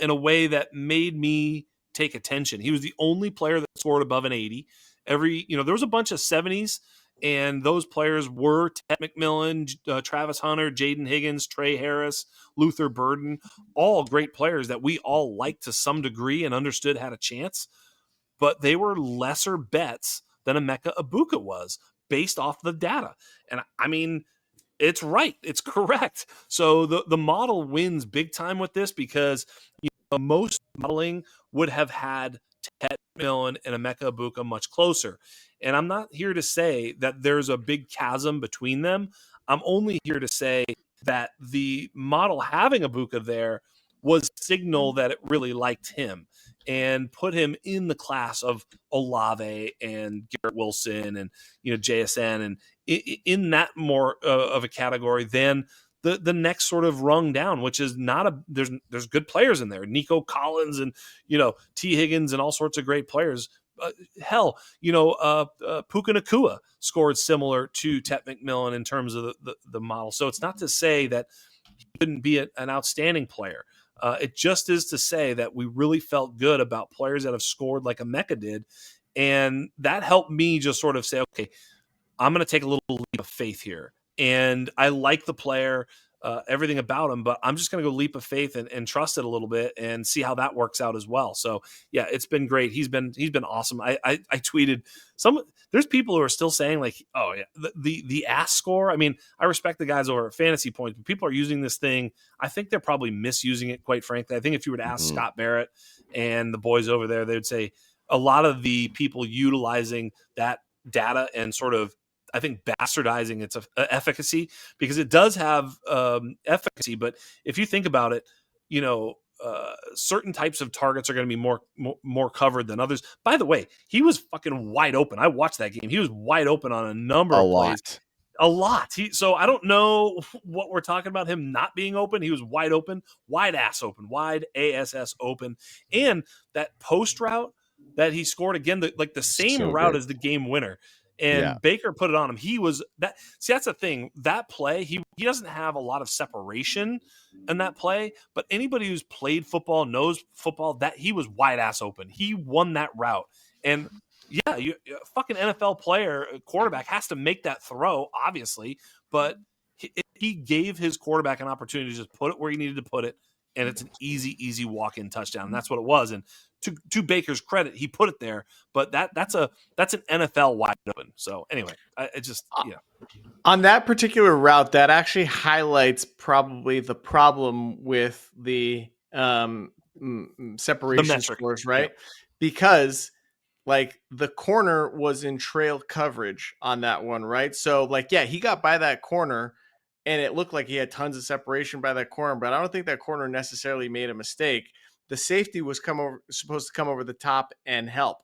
in a way that made me take attention. He was the only player that scored above an 80. There was a bunch of 70s And those players were Ted McMillan, Travis Hunter, Jaden Higgins, Trey Harris, Luther Burden, all great players that we all liked to some degree and understood had a chance. But they were lesser bets than Emeka Ibuka was based off the data. And I mean, it's right. It's correct. So the model wins big time with this because most modeling would have had Ted McMillan and Emeka Ibuka much closer. And I'm not here to say that there's a big chasm between them. I'm only here to say that the model having Ibuka there was signal that it really liked him and put him in the class of Olave and Garrett Wilson and JSN and in that more of a category than the next sort of rung down, which is not a there's good players in there, Nico Collins and T Higgins and all sorts of great players. Hell, Puka Nacua scored similar to Tet McMillan in terms of the model. So it's not to say that he couldn't be an outstanding player. It just is to say that we really felt good about players that have scored like Emeka did. And that helped me just sort of say, okay, I'm going to take a little leap of faith here. And I like the player, everything about him, but I'm just going to go leap of faith and trust it a little bit and see how that works out as well. So yeah, it's been great. He's been awesome. I tweeted there's people who are still saying like, oh yeah, the ass score. I mean, I respect the guys over at Fantasy Points, but people are using this thing. I think they're probably misusing it, quite frankly. I think if you were to ask Scott Barrett and the boys over there, they would say a lot of the people utilizing that data and sort of, I think, bastardizing its efficacy, because it does have efficacy. But if you think about it, certain types of targets are going to be more covered than others. By the way, he was fucking wide open. I watched that game. He was wide open on a number of plays. A lot. So I don't know what we're talking about him not being open. He was wide open, wide ass open, wide ASS open. And that post route that he scored again, the same route as the game winner. And Baker put it on him. He was that. See, that's the thing. That play, he doesn't have a lot of separation in that play. But anybody who's played football knows football, that he was wide ass open. He won that route. And yeah, a fucking NFL player, quarterback has to make that throw, obviously. But he gave his quarterback an opportunity to just put it where he needed to put it, and it's an easy walk-in touchdown. And that's what it was. And to Baker's credit, he put it there, but that's an NFL wide open. So anyway, on that particular route, that actually highlights probably the problem with the separation scores, right? Yeah. Because like the corner was in trail coverage on that one, right? So he got by that corner and it looked like he had tons of separation by that corner, but I don't think that corner necessarily made a mistake. The safety was supposed to come over the top and help.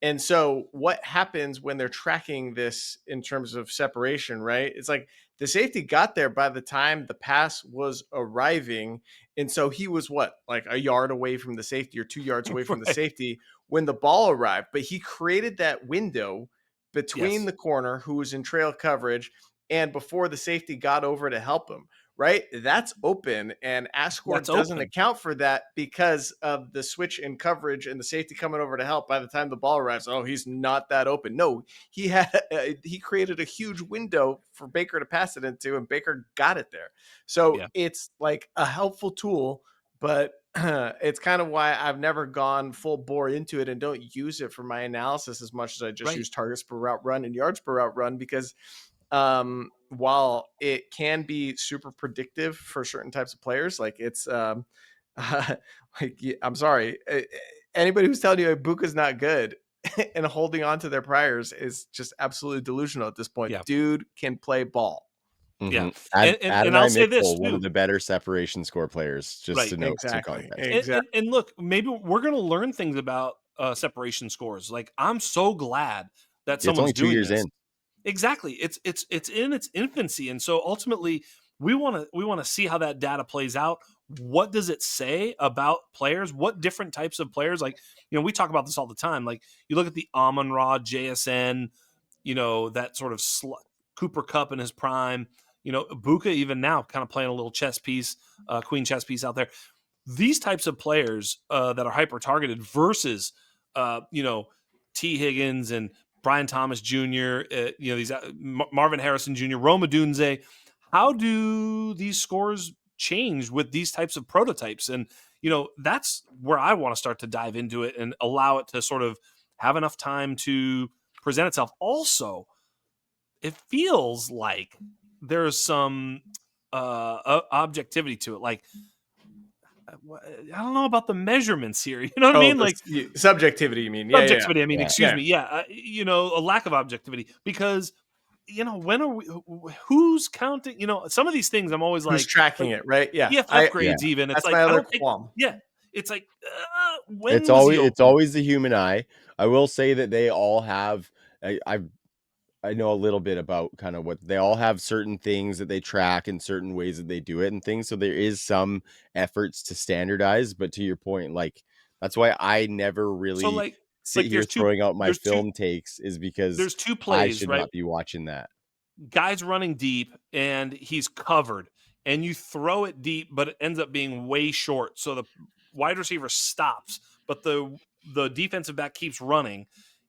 And so what happens when they're tracking this in terms of separation, right? It's like the safety got there by the time the pass was arriving. And so he was like a yard away from the safety or 2 yards away from the safety when the ball arrived. But he created that window between the corner, who was in trail coverage, and before the safety got over to help him. Right, that's open, and ASCOR doesn't account for that because of the switch in coverage and the safety coming over to help. By the time the ball arrives, he's not that open. No, he created a huge window for Baker to pass it into, and Baker got it there. So it's like a helpful tool, but it's kind of why I've never gone full bore into it and don't use it for my analysis as much as I just use targets per route run and yards per route run, because while it can be super predictive for certain types of players, like it's I'm sorry, anybody who's telling you Ibuka's not good and holding on to their priors is just absolutely delusional at this point. Dude can play ball. Yeah, and I'll say this too. One of the better separation score players, just to note. Exactly. And look, maybe we're going to learn things about separation scores. Like, I'm so glad that someone's doing 2 years in. Exactly. It's in its infancy. And so ultimately we want to see how that data plays out. What does it say about players? What different types of players? Like, we talk about this all the time. Like, you look at the Amon-Ra, JSN, that sort of Cooper Kupp in his prime, Ibuka even now kind of playing a little chess piece, queen chess piece out there. These types of players that are hyper targeted versus, T Higgins and Brian Thomas Jr., these Marvin Harrison Jr., Roma Dunze. How do these scores change with these types of prototypes? And, that's where I want to start to dive into it and allow it to sort of have enough time to present itself. Also, it feels like there's some objectivity to it. Like, I don't know about the measurements here. You know what I mean? Like subjectivity, you mean? Yeah, objectivity. I mean, Yeah. excuse me. Yeah, a lack of objectivity because when are we? Who's counting? Some of these things I'm always Who's like tracking it, right? Yeah, PFF grades. Even it's that's like my I other don't think. qualm. Yeah, it's like when It's was he always open? the human eye. I will say that they all have. I know a little bit about kind of what they all have, certain things that they track and certain ways that they do it and things. So there is some efforts to standardize, but to your point, like that's why I never So really sit like here throwing out my there's two film takes, is because there's two I plays, should right? not be watching that. Guy's running deep and he's covered, and you throw it deep, but it ends up being way short. So the wide receiver stops, but the defensive back keeps running,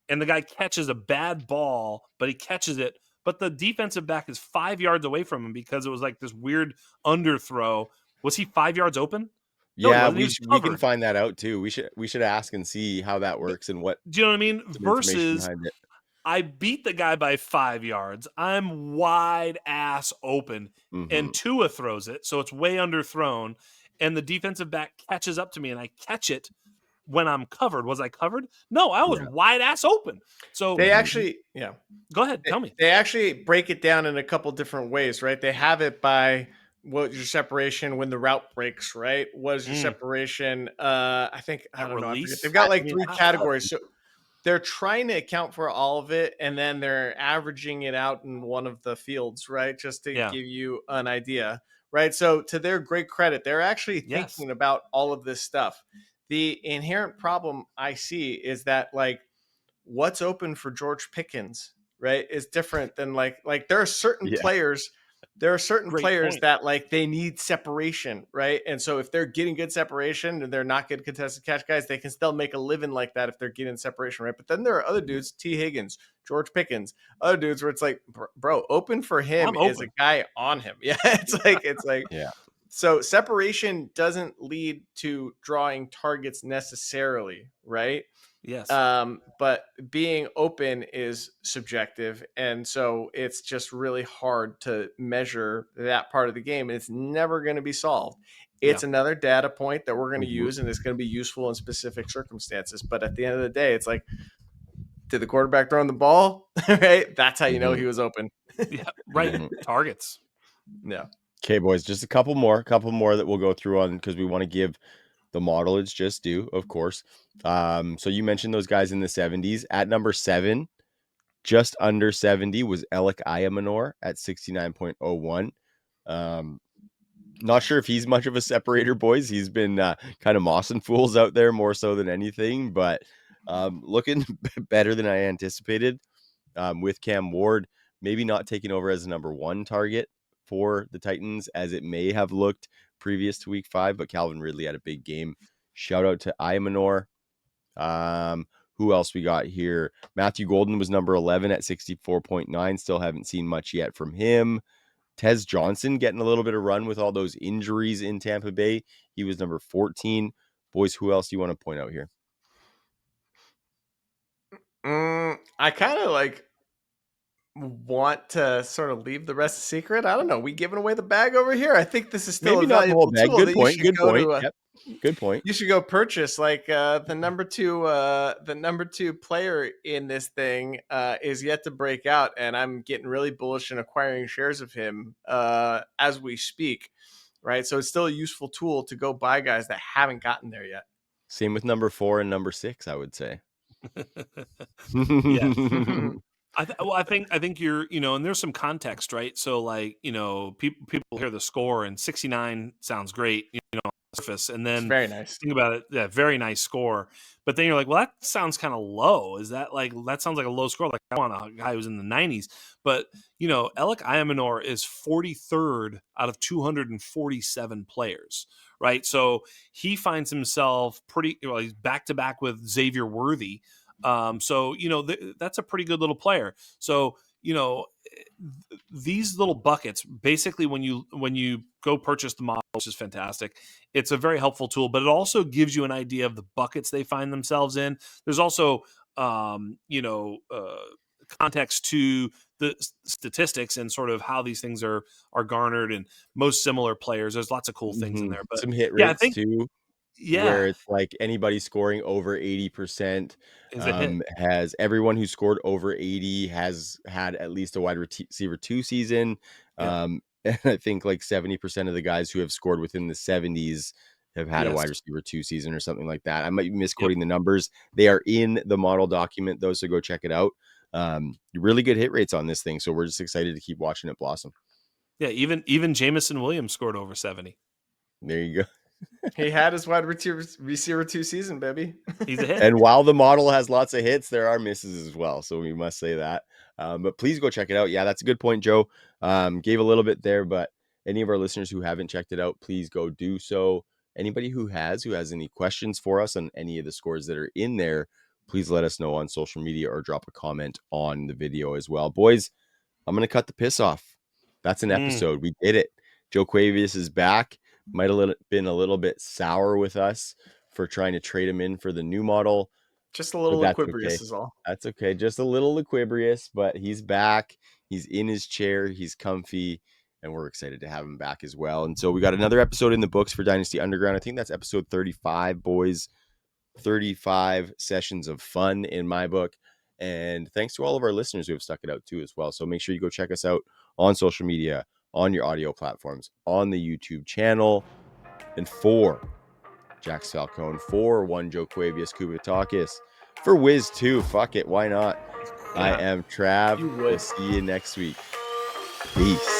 and the guy catches a bad ball, but he catches it. But the defensive back is 5 yards away from him because it was like this weird underthrow. Was he 5 yards open? No, he Yeah, wasn't. He was we can covered. find that out too. We should ask and see how that But works and what do you know what I mean? some information Versus behind it. I beat the guy by 5 yards. I'm wide ass open, and Tua throws it, so it's way underthrown, and the defensive back catches up to me, and I catch it when I'm covered. Was I covered? No, I was Yeah. wide ass open. So They actually, go ahead, tell me. They actually break it down in a couple different ways, right? They have it by what your separation when the route breaks, right? What is your separation? I think I At don't know. I forget. release? They've got I like mean, three categories. So they're trying to account for all of it, and then they're averaging it out in one of the fields, right? Just to Yeah. give you an idea, right? So to their great credit, they're actually Yes. thinking about all of this stuff. The inherent problem I see is that like what's open for George Pickens, right, is different than like there are certain Yeah. players Great point. that like they need separation, right? And so if they're getting good separation and they're not good contested catch guys, they can still make a living like that if they're getting separation, right? But then there are other dudes, T. Higgins, George Pickens, other dudes where it's like, bro, open for him I'm is a open. guy on him. Yeah, it's like Yeah. so separation doesn't lead to drawing targets necessarily, right? Yes. But being open is subjective, and so it's just really hard to measure that part of the game, and it's never going to be solved. It's another data point that we're going to use, and it's going to be useful in specific circumstances. But at the end of the day, it's like, did the quarterback throw the ball? Right? That's how you know he was open. Yeah, right. Targets. Yeah. Okay, boys, just a couple more that we'll go through on because we want to give the model its just due, of course. So you mentioned those guys in the 70s. At number 7, just under 70 was Alec Ayamanor at 69.01. Not sure if he's much of a separator, boys. He's been kind of mossing fools out there more so than anything, but looking better than I anticipated with Cam Ward. Maybe not taking over as the number 1 target for the Titans as it may have looked previous to week 5, but Calvin Ridley had a big game. Shout out to Ayamanor. Who else we got here? Matthew Golden was number 11 at 64.9. Still haven't seen much yet from him. Tez Johnson getting a little bit of run with all those injuries in Tampa Bay. He was number 14. Boys, who else do you want to point out here? I kind of like want to sort of leave the rest a secret. I don't know. We giving away the bag over here? I think this is still Maybe a not the whole valuable bag. tool Good that point. you should Good go point. to. Yep. Good point. You should go purchase like the number two player in this thing is yet to break out, and I'm getting really bullish in acquiring shares of him as we speak. Right, so it's still a useful tool to go buy guys that haven't gotten there yet. Same with number 4 and number 6, I would say. Yes. I think you're, and there's some context, right? So like, people hear the score and 69 sounds great, surface, and It's then very nice. think about it, yeah, very nice score. But then you're like, well, that sounds kind of low. Is that like that sounds like a low score? Like I want a guy who's in the 90s. But Alec Ayamanor is 43rd out of 247 players, right? So he finds himself pretty. Well, he's back to back with Xavier Worthy. So that's a pretty good little player. So these little buckets, basically, when you go purchase the model, which is fantastic, it's a very helpful tool, but it also gives you an idea of the buckets they find themselves in. There's also context to the statistics and sort of how these things are garnered, and most similar players. There's lots of cool things in there, but Some hit yeah, I rates think too, where yeah it's like anybody scoring over 80%, is a hit. has everyone who scored over 80 has had at least a wide receiver 2 season. Yeah. And I think like 70% of the guys who have scored within the 70s have had a Yes. wide receiver 2 season or something like that. I might be Yep. misquoting the numbers. They are in the model document though, so go check it out. Really good hit rates on this thing, so we're just excited to keep watching it blossom. Yeah, even Jameson Williams scored over 70. There you go. He had his wide receiver 2 season, baby. He's a hit. And while the model has lots of hits, there are misses as well. So we must say that. But please go check it out. Yeah, that's a good point, Joe. Gave a little bit there, but any of our listeners who haven't checked it out, please go do so. Anybody who has any questions for us on any of the scores that are in there, please let us know on social media or drop a comment on the video as well. Boys, I'm going to cut the piss off. That's an episode. We did it. Joe Quavius is back. Might have been a little bit sour with us for trying to trade him in for the new model. Just a little But that's equibrious okay. is all. That's okay. Just a little equibrious, but he's back. He's in his chair. He's comfy, and we're excited to have him back as well. And so we got another episode in the books for Dynasty Underground. I think that's episode 35, boys. 35 sessions of fun in my book. And thanks to all of our listeners who have stuck it out too as well. So make sure you go check us out on social media, on your audio platforms, on the YouTube channel. And for Jax Falcone, for one Joe Quavius Kubatakis, for Wiz 2, fuck it, why not? Yeah. I am Trav. You would. We'll see you next week. Peace.